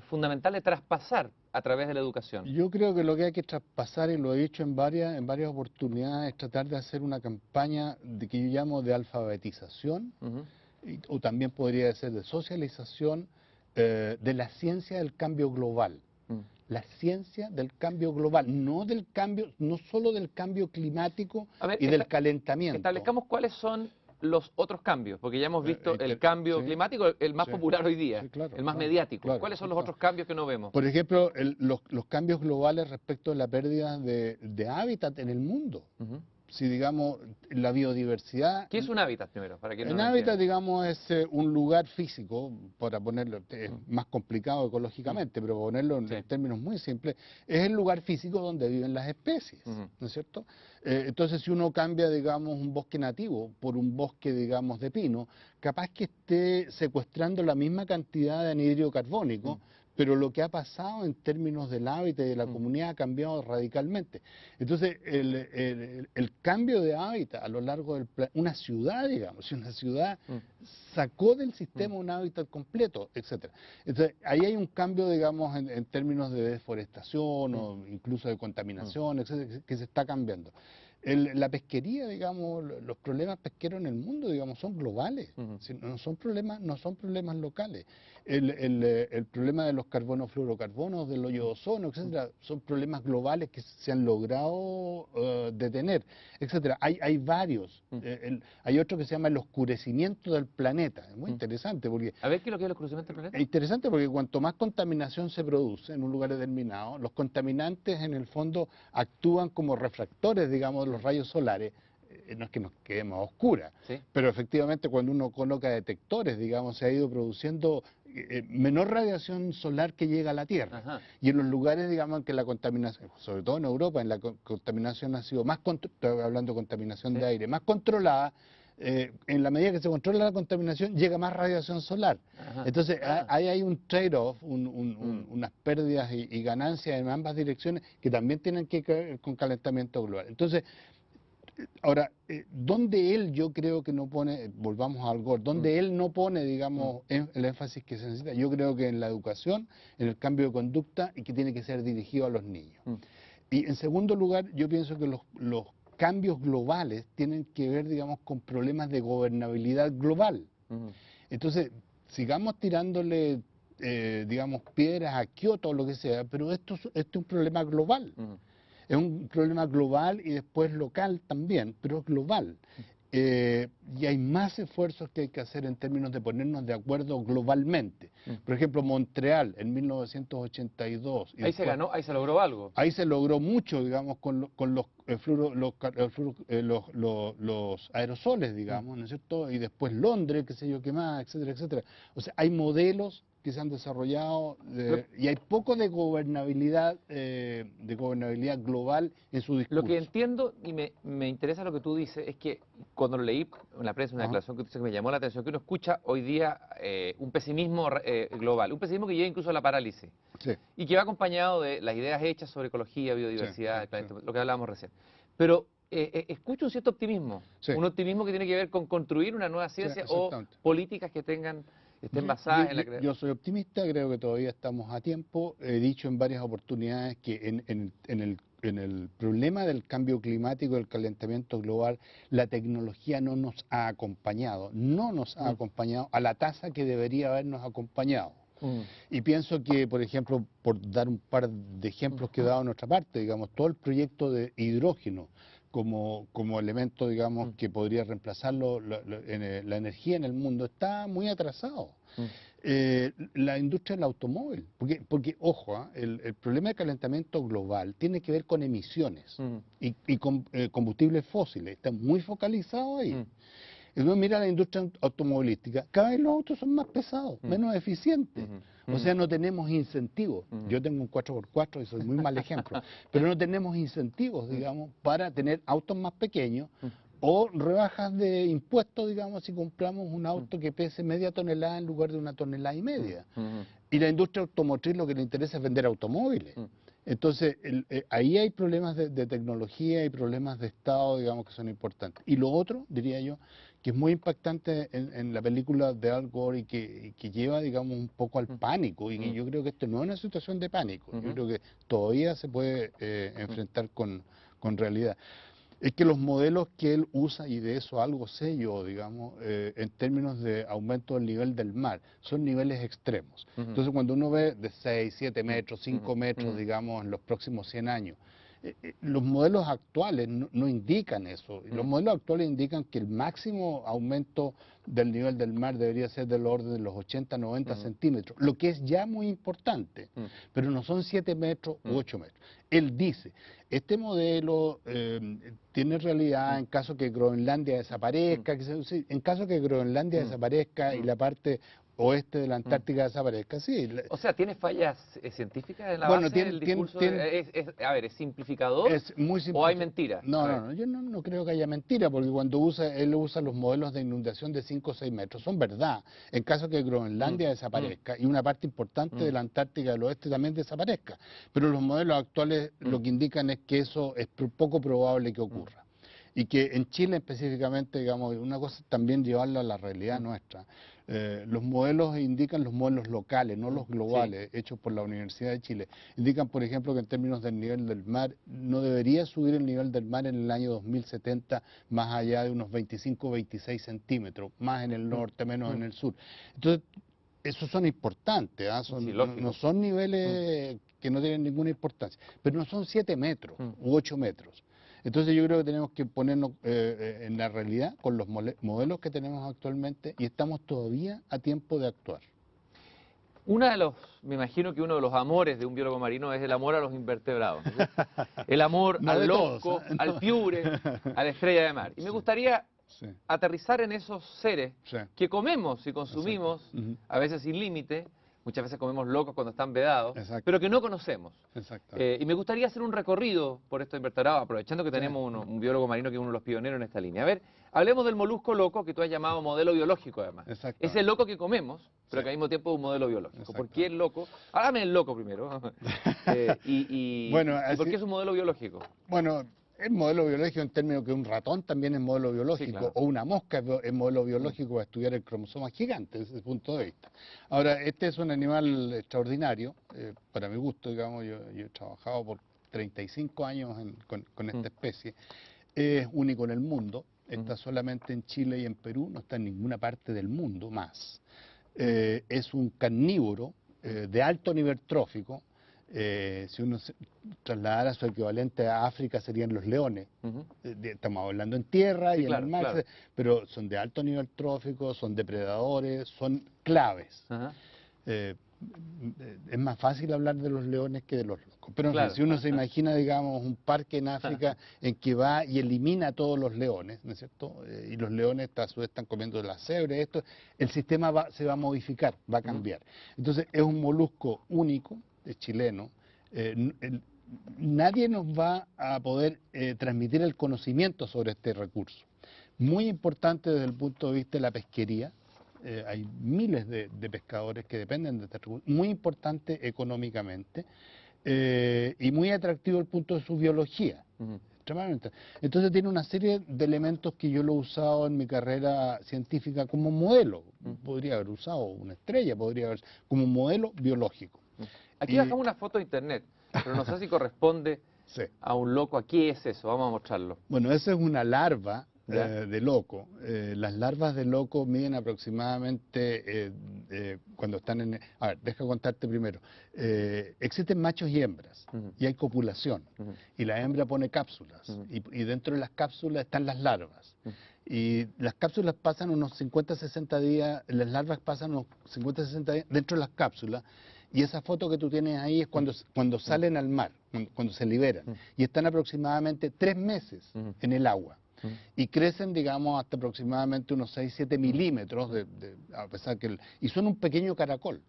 fundamental de traspasar a través de la educación? Yo creo que lo que hay que traspasar, y lo he dicho en varias oportunidades, es tratar de hacer una campaña que yo llamo de alfabetización, o también podría ser de socialización de la ciencia del cambio global. La ciencia del cambio global, no solo del cambio climático y del calentamiento. Establezcamos cuáles son los otros cambios, porque ya hemos visto el cambio climático, el más popular hoy día, claro, el más mediático. Claro, ¿Cuáles son los otros cambios que no vemos? Por ejemplo, los cambios globales respecto a la pérdida de hábitat en el mundo. Si, digamos, la biodiversidad... ¿Qué es un hábitat primero? Para quien no un lo hábitat, entienda. digamos, es un lugar físico, para ponerlo, es más complicado ecológicamente, pero para ponerlo en términos muy simples, es el lugar físico donde viven las especies, ¿no es cierto? Entonces, si uno cambia, digamos, un bosque nativo por un bosque, digamos, de pino, capaz que esté secuestrando la misma cantidad de anhídrido carbónico, pero lo que ha pasado en términos del hábitat y de la comunidad ha cambiado radicalmente. Entonces, el cambio de hábitat a lo largo del planeta, una ciudad, digamos, si una ciudad sacó del sistema un hábitat completo, etcétera. Entonces, ahí hay un cambio, digamos, en términos de deforestación o incluso de contaminación, etcétera, que se está cambiando. La pesquería, digamos, los problemas pesqueros en el mundo, digamos, son globales, no son problemas locales. El problema de los carbono-fluorocarbonos, del hoyo de ozono, etcétera, son problemas globales que se han logrado detener, etcétera. Hay varios. Hay otro que se llama el oscurecimiento del planeta. Es muy interesante porque... A ver, ¿qué es lo que es el oscurecimiento del planeta? Es interesante porque cuanto más contaminación se produce en un lugar determinado, los contaminantes en el fondo actúan como refractores, digamos, de los rayos solares. No es que nos quedemos a oscuras, pero efectivamente cuando uno coloca detectores, digamos, se ha ido produciendo menor radiación solar que llega a la Tierra. Y en los lugares, digamos, en que la contaminación, sobre todo en Europa, en la contaminación ha sido más, estoy hablando de contaminación de aire, más controlada, en la medida que se controla la contaminación, llega más radiación solar. Entonces, ahí hay un trade-off, unas pérdidas y ganancias en ambas direcciones que también tienen que ver con calentamiento global. Entonces, ahora, donde él yo creo que no pone, volvamos a Al Gore, donde él no pone, digamos, el énfasis que se necesita, yo creo que en la educación, en el cambio de conducta y que tiene que ser dirigido a los niños. Y en segundo lugar, yo pienso que los cambios globales tienen que ver, digamos, con problemas de gobernabilidad global. Entonces, sigamos tirándole, digamos, piedras a Kioto o lo que sea, pero esto es un problema global. Es un problema global y después local también, pero es global. Y hay más esfuerzos que hay que hacer en términos de ponernos de acuerdo globalmente. Por ejemplo, Montreal en 1982. Ahí se ganó, ahí se logró algo. Ahí se logró mucho, digamos, con los aerosoles, digamos, ¿no es cierto? Y después Londres, qué sé yo qué más, etcétera, etcétera. O sea, hay modelos que se han desarrollado y hay poco de gobernabilidad global en su discurso. Lo que entiendo y me interesa lo que tú dices es que cuando lo leí en la prensa, una declaración que me llamó la atención, que uno escucha hoy día un pesimismo global, un pesimismo que llega incluso a la parálisis y que va acompañado de las ideas hechas sobre ecología, biodiversidad, lo que hablábamos recién. Pero escucho un cierto optimismo, un optimismo que tiene que ver con construir una nueva ciencia o políticas que tengan... estén basadas en la creación. Yo soy optimista, creo que todavía estamos a tiempo. He dicho en varias oportunidades que en el problema del cambio climático, del calentamiento global, la tecnología no nos ha acompañado, no nos ha acompañado a la tasa que debería habernos acompañado. Y pienso que, por ejemplo, por dar un par de ejemplos que he dado en otra parte, digamos, todo el proyecto de hidrógeno como elemento, digamos, que podría reemplazarlo, la energía en el mundo, está muy atrasado. La industria del automóvil, porque ojo, el problema del calentamiento global tiene que ver con emisiones y con combustibles fósiles, está muy focalizado ahí. Y uno mira la industria automovilística, cada vez los autos son más pesados, menos eficientes. O sea, no tenemos incentivos. Yo tengo un 4x4 y soy muy mal ejemplo, pero no tenemos incentivos, digamos, para tener autos más pequeños o rebajas de impuestos, digamos, si compramos un auto que pese media tonelada en lugar de 1,5 toneladas. Y la industria automotriz lo que le interesa es vender automóviles. Entonces, ahí hay problemas de tecnología y problemas de Estado, digamos, que son importantes. Y lo otro, diría yo, que es muy impactante en la película de Al Gore y que lleva, digamos, un poco al pánico. Y yo creo que esto no es una situación de pánico. Yo creo que todavía se puede enfrentar con realidad. Es que los modelos que él usa, y de eso algo sé yo, digamos, en términos de aumento del nivel del mar, son niveles extremos. Entonces, cuando uno ve de 6, 7 metros, 5 metros, digamos, en los próximos 100 años, los modelos actuales no indican eso. Los modelos actuales indican que el máximo aumento del nivel del mar debería ser del orden de los 80, 90 centímetros, lo que es ya muy importante, pero no son 7 metros u 8 metros. Él dice, este modelo tiene realidad en caso que Groenlandia desaparezca, en caso que Groenlandia desaparezca y la parte oeste de la Antártica desaparezca, sí. O sea, ¿tiene fallas científicas en la Bueno, base del discurso? A ver, ¿es simplificador es muy o hay mentiras? No, yo no creo que haya mentira, porque cuando él usa los modelos de inundación de 5 o 6 metros, son verdad. En caso que Groenlandia desaparezca y una parte importante de la Antártica del oeste también desaparezca. Pero los modelos actuales lo que indican es que eso es poco probable que ocurra. Y que en Chile específicamente, digamos, una cosa es también llevarlo a la realidad nuestra. Los modelos indican los modelos locales, no los globales, hechos por la Universidad de Chile. Indican, por ejemplo, que en términos del nivel del mar, no debería subir el nivel del mar en el año 2070 más allá de unos 25 o 26 centímetros, más en el norte, menos en el sur. Entonces, esos son importantes, no son niveles que no tienen ninguna importancia, pero no son 7 metros u 8 metros. Entonces yo creo que tenemos que ponernos en la realidad con los modelos que tenemos actualmente y estamos todavía a tiempo de actuar. Me imagino que uno de los amores de un biólogo marino es el amor a los invertebrados, ¿no? El amor al loco, al piure, a la estrella de mar. Y me gustaría aterrizar en esos seres que comemos y consumimos, a veces sin límite, muchas veces comemos locos cuando están vedados, pero que no conocemos. Y me gustaría hacer un recorrido por estos invertebrados, aprovechando que tenemos un biólogo marino que es uno de los pioneros en esta línea. A ver, hablemos del molusco loco, que tú has llamado modelo biológico además. Es el loco que comemos, pero que al mismo tiempo es un modelo biológico. ¿Por qué el loco? Háblame el loco primero. Bueno, ¿y por qué es un modelo biológico? Bueno, es modelo biológico en términos que un ratón también es modelo biológico, o una mosca es modelo biológico para estudiar el cromosoma gigante, desde ese punto de vista. Ahora, este es un animal extraordinario, para mi gusto, digamos, yo he trabajado por 35 años con esta especie, es único en el mundo, está solamente en Chile y en Perú, no está en ninguna parte del mundo más. Es un carnívoro de alto nivel trófico. Si uno trasladara su equivalente a África serían los leones. Estamos hablando en tierra y en el mar, pero son de alto nivel trófico, son depredadores, son claves. Es más fácil hablar de los leones que de los locos. Pero en fin, si uno se imagina, digamos, un parque en África en que va y elimina a todos los leones, ¿no es cierto? Y los leones a su vez están comiendo las cebres, el sistema se va a modificar, va a cambiar. Entonces es un molusco único, es chileno. Nadie nos va a poder transmitir el conocimiento sobre este recurso. Muy importante desde el punto de vista de la pesquería. Hay miles de pescadores que dependen de este recurso, muy importante económicamente y muy atractivo desde el punto de su biología. extremadamente. Entonces tiene una serie de elementos que yo lo he usado en mi carrera científica como modelo. Podría haber usado una estrella, podría haber como modelo biológico. Aquí bajamos una foto de internet, pero no sé si corresponde Sí. a un loco. ¿Qué es eso? Vamos a mostrarlo. Bueno, esa es una larva ¿Ya? de loco. Las larvas de loco miden aproximadamente, cuando están en... A ver, deja contarte primero. Existen machos y hembras, y hay copulación, y la hembra pone cápsulas, y dentro de las cápsulas están las larvas. Y las cápsulas pasan unos 50-60 días, las larvas pasan unos 50-60 días dentro de las cápsulas, y esa foto que tú tienes ahí es cuando salen al mar, cuando se liberan, y están aproximadamente 3 meses en el agua. Y crecen, digamos, hasta aproximadamente unos 6-7 milímetros, a pesar que y son un pequeño caracol.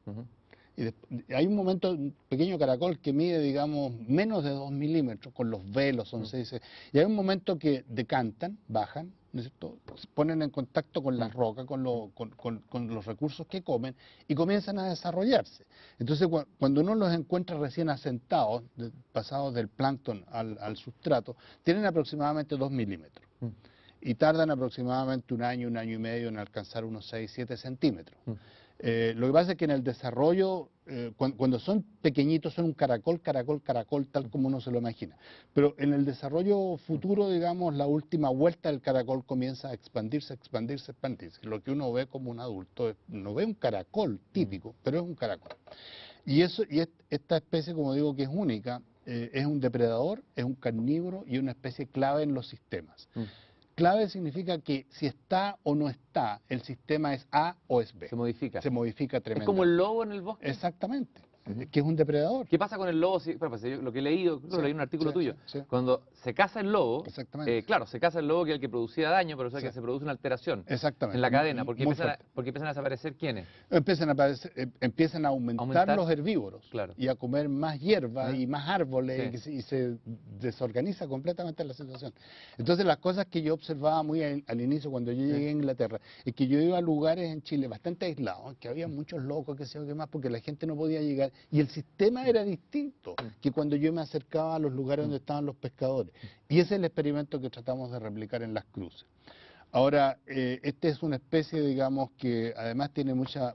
Hay un momento, un pequeño caracol que mide, digamos, menos de 2 milímetros, con los velos, son 6, y hay un momento que decantan, bajan, ¿no es cierto? Se ponen en contacto con la roca, con los recursos que comen, y comienzan a desarrollarse. Entonces, cuando uno los encuentra recién asentados, pasados del plancton al sustrato, tienen aproximadamente 2 milímetros. Y tardan aproximadamente un año y medio en alcanzar unos 6-7 centímetros. Lo que pasa es que en el desarrollo, cuando son pequeñitos, son un caracol, tal como uno se lo imagina. Pero en el desarrollo futuro, digamos, la última vuelta del caracol comienza a expandirse. Lo que uno ve como un adulto, no ve un caracol típico, pero es un caracol. Y esta especie, como digo, que es única, es un depredador, es un carnívoro y una especie clave en los sistemas. Clave significa que si está o no está, el sistema es A o es B. Se modifica. Se modifica Es tremendamente. como el lobo en el bosque. Exactamente. Que es un depredador. ¿Qué pasa con el lobo? Pues, yo lo que he leído, creo que leí en un artículo tuyo. Sí. Cuando se caza el lobo, Exactamente. claro, se caza el lobo que es el que producía daño, pero o sea que se produce una alteración Exactamente. en la cadena, porque Muy empiezan a desaparecer ¿quiénes? Empiezan a aumentar los herbívoros, claro, y a comer más hierba y más árboles, sí, y se desorganiza completamente la situación. Entonces, las cosas que yo observaba muy al inicio cuando yo llegué a Inglaterra, es que yo iba a lugares en Chile bastante aislados, que había muchos locos, que sé yo qué más, porque la gente no podía llegar, y el sistema era distinto que cuando yo me acercaba a los lugares donde estaban los pescadores. Y ese es el experimento que tratamos de replicar en las cruces. Ahora, esta es una especie, digamos, que además tiene mucha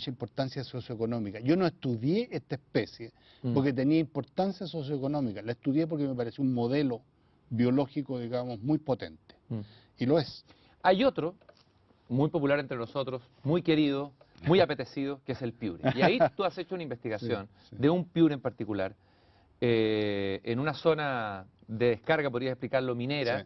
importancia socioeconómica. Yo no estudié esta especie porque tenía importancia socioeconómica, la estudié porque me pareció un modelo biológico, digamos, muy potente. Y lo es. Hay otro, muy popular entre nosotros, muy querido, muy apetecido, que es el piure. Y ahí tú has hecho una investigación de un piure en particular, en una zona de descarga, podrías explicarlo, minera,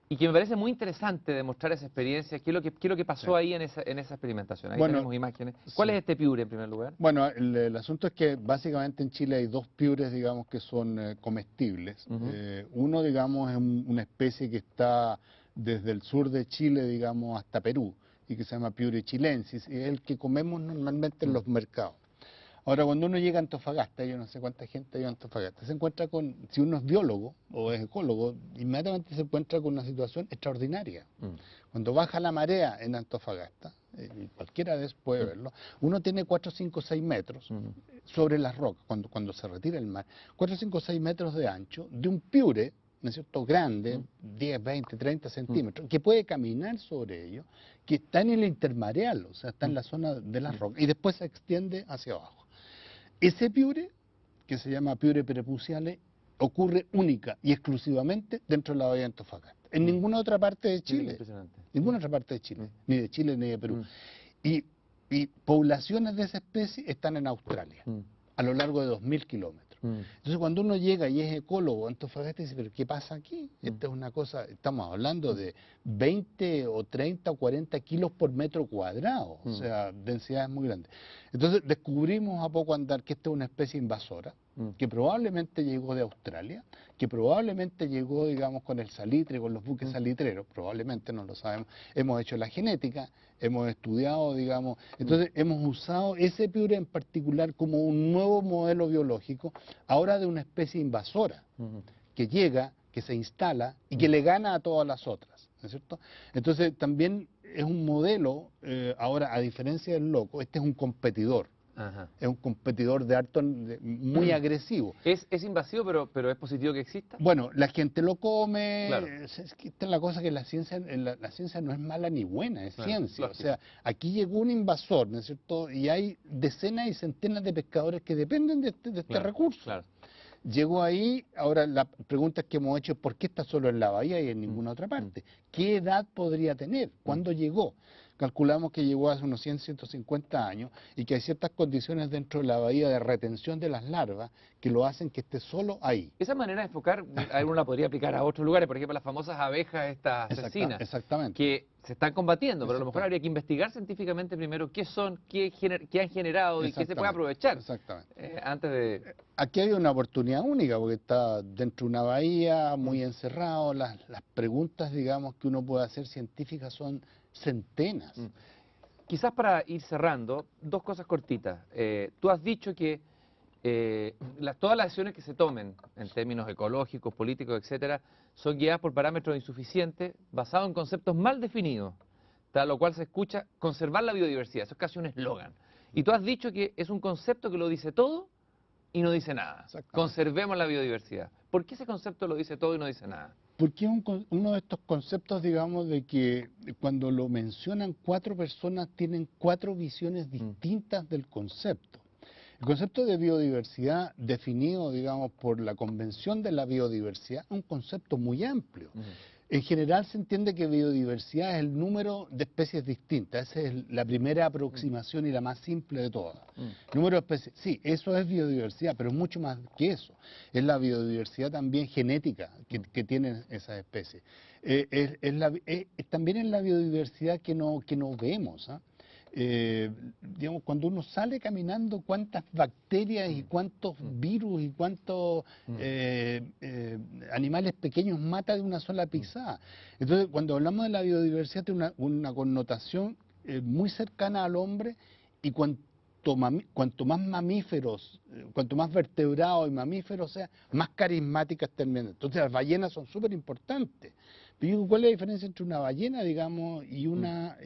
y que me parece muy interesante demostrar esa experiencia. ¿Qué es lo que pasó ahí en esa experimentación? Ahí tenemos imágenes. ¿Cuál es este piure en primer lugar? Bueno, el asunto es que básicamente en Chile hay 2 piures, digamos, que son comestibles. Uno, digamos, es una especie que está desde el sur de Chile, digamos, hasta Perú, y que se llama Piure chilensis, y es el que comemos normalmente en los mercados. Ahora, cuando uno llega a Antofagasta, yo no sé cuánta gente hay en Antofagasta, se encuentra con, si uno es biólogo o es ecólogo, inmediatamente se encuentra con una situación extraordinaria. Cuando baja la marea en Antofagasta, y cualquiera de ellos puede verlo, uno tiene 4, 5, 6 metros sobre las rocas, cuando se retira el mar, 4, 5, 6 metros de ancho, de un piure, ¿no es cierto?, grande, 10, 20, 30 centímetros, que puede caminar sobre ello, que está en el intermareal, o sea, está en la zona de las rocas, y después se extiende hacia abajo. Ese piure, que se llama piure prepuciale, ocurre única y exclusivamente dentro de la bahía de Antofagasta. En ninguna otra parte de Chile. Ninguna otra parte de Chile. Ni de Chile ni de Perú. Y poblaciones de esa especie están en Australia, a lo largo de 2000 kilómetros. Entonces, cuando uno llega y es ecólogo, Antofagasta dice, pero ¿qué pasa aquí? Esta es una cosa, estamos hablando de 20 o 30 o 40 kilos por metro cuadrado, o sea, densidades muy grandes. Entonces, descubrimos a poco andar que esta es una especie invasora, que probablemente llegó de Australia, que probablemente llegó, digamos, con el salitre, con los buques salitreros, probablemente, no lo sabemos. Hemos hecho la genética, hemos estudiado, digamos, entonces hemos usado ese piure en particular como un nuevo modelo biológico, ahora de una especie invasora, que llega, que se instala y que le gana a todas las otras, ¿no es cierto? Entonces también es un modelo, ahora a diferencia del loco, este es un competidor. Ajá. Es un competidor muy agresivo. Es invasivo, pero es positivo que exista. Bueno, la gente lo come, Claro. es que esta es la cosa que la ciencia, la ciencia no es mala ni buena, es Claro, ciencia. O lógico. sea, aquí llegó un invasor, ¿no es cierto? Y hay decenas y centenas de pescadores que dependen de este Claro, recurso. claro. Llegó ahí, ahora la pregunta que hemos hecho es ¿por qué está solo en la bahía y en ninguna otra parte? ¿Qué edad podría tener? ¿Cuándo llegó? Calculamos que llegó hace unos 100, 150 años y que hay ciertas condiciones dentro de la bahía de retención de las larvas que lo hacen que esté solo ahí. Esa manera de enfocar, uno la podría aplicar a otros lugares, por ejemplo, las famosas abejas estas asesinas, Exactamente. que se están combatiendo, pero a lo mejor habría que investigar científicamente primero qué son, qué han generado y qué se puede aprovechar Exactamente. antes de... Aquí hay una oportunidad única porque está dentro de una bahía, muy encerrado. Las preguntas, digamos, que uno puede hacer científicas son centenas. Quizás para ir cerrando, dos cosas cortitas. Tú has dicho que todas las acciones que se tomen en términos ecológicos, políticos, etcétera, son guiadas por parámetros insuficientes, basados en conceptos mal definidos, tal lo cual se escucha conservar la biodiversidad. Eso es casi un eslogan. Y tú has dicho que es un concepto que lo dice todo y no dice nada. Conservemos la biodiversidad. ¿Por qué ese concepto lo dice todo y no dice nada? Porque es uno de estos conceptos, digamos, de que cuando lo mencionan 4 personas tienen 4 visiones distintas del concepto. El concepto de biodiversidad definido, digamos, por la Convención de la Biodiversidad es un concepto muy amplio. En general se entiende que biodiversidad es el número de especies distintas. Esa es la primera aproximación y la más simple de todas. Número de especies. Sí, eso es biodiversidad, pero es mucho más que eso. Es la biodiversidad también genética que tienen esas especies. También es la biodiversidad que no vemos, ¿ah? Digamos, cuando uno sale caminando, cuántas bacterias y cuántos virus y cuántos animales pequeños mata de una sola pisada. Entonces, cuando hablamos de la biodiversidad, tiene una connotación muy cercana al hombre y cuanto más mamíferos, cuanto más vertebrados y mamíferos sea, más carismáticas terminan. Entonces, las ballenas son súper importantes. Pero digo, ¿cuál es la diferencia entre una ballena, digamos, y una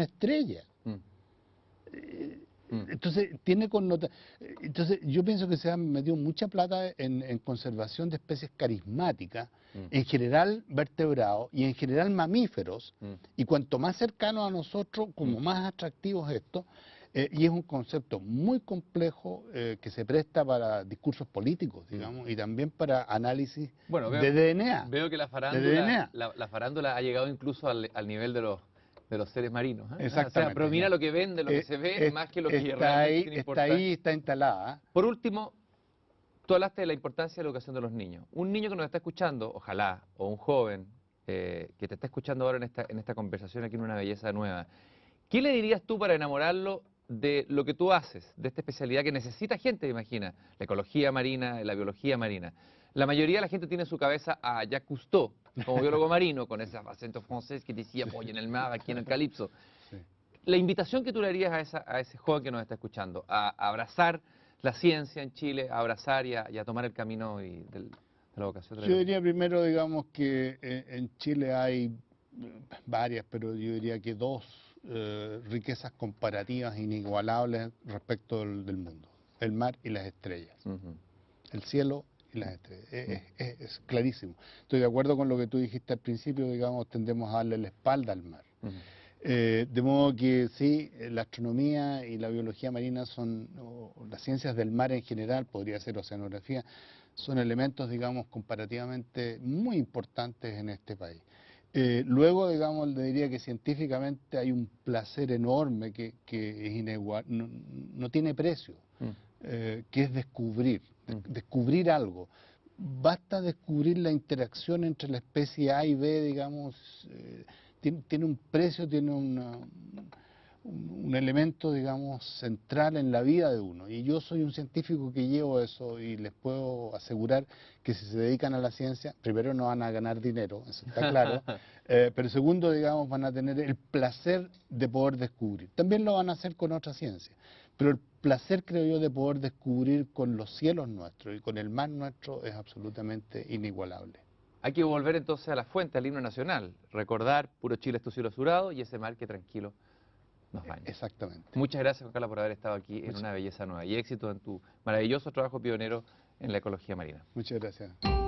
estrella? Entonces, entonces, yo pienso que se ha metido mucha plata en conservación de especies carismáticas, en general vertebrados y en general mamíferos, y cuanto más cercanos a nosotros, como más atractivos estos, y es un concepto muy complejo que se presta para discursos políticos, digamos, y también para análisis de DNA. Veo que la farándula ha llegado incluso al nivel de los seres marinos. Exactamente. O sea, pero mira lo que vende, lo que se ve, más que lo que realmente tiene importancia. Está instalada. Por último, tú hablaste de la importancia de la educación de los niños. Un niño que nos está escuchando, ojalá, o un joven que te está escuchando ahora en esta conversación aquí en Una Belleza Nueva, ¿qué le dirías tú para enamorarlo de lo que tú haces, de esta especialidad que necesita gente, imagina? La ecología marina, la biología marina. La mayoría de la gente tiene en su cabeza a Jacques Cousteau como biólogo marino, con ese acento francés que decía, pollo en el mar, aquí en el calipso. Sí. La invitación que tú le harías a ese joven que nos está escuchando, a abrazar la ciencia en Chile, a abrazar y a tomar el camino de la vocación. Yo diría primero, digamos, que en Chile hay varias, pero yo diría que 2 riquezas comparativas inigualables respecto del mundo: el mar y las estrellas. El cielo y las estrellas. Es clarísimo. Estoy de acuerdo con lo que tú dijiste al principio, digamos, tendemos a darle la espalda al mar. De modo que sí, la astronomía y la biología marina o las ciencias del mar en general, podría ser oceanografía, son elementos, digamos, comparativamente muy importantes en este país. Luego, digamos, le diría que científicamente hay un placer enorme que es inigual, no tiene precio, que es descubrir algo. Basta descubrir la interacción entre la especie A y B, digamos, tiene un precio, tiene un elemento, digamos, central en la vida de uno. Y yo soy un científico que llevo eso y les puedo asegurar que si se dedican a la ciencia, primero no van a ganar dinero, eso está claro, pero segundo, digamos, van a tener el placer de poder descubrir. También lo van a hacer con otra ciencia, pero el placer, creo yo, de poder descubrir con los cielos nuestros y con el mar nuestro es absolutamente inigualable. Hay que volver entonces a la fuente, al himno nacional, recordar puro Chile es tu cielo azurado y ese mar que tranquilo nos baña. Exactamente. Muchas gracias, Juan Carlos, por haber estado aquí en Una Belleza Nueva y éxito en tu maravilloso trabajo pionero en la ecología marina. Muchas gracias.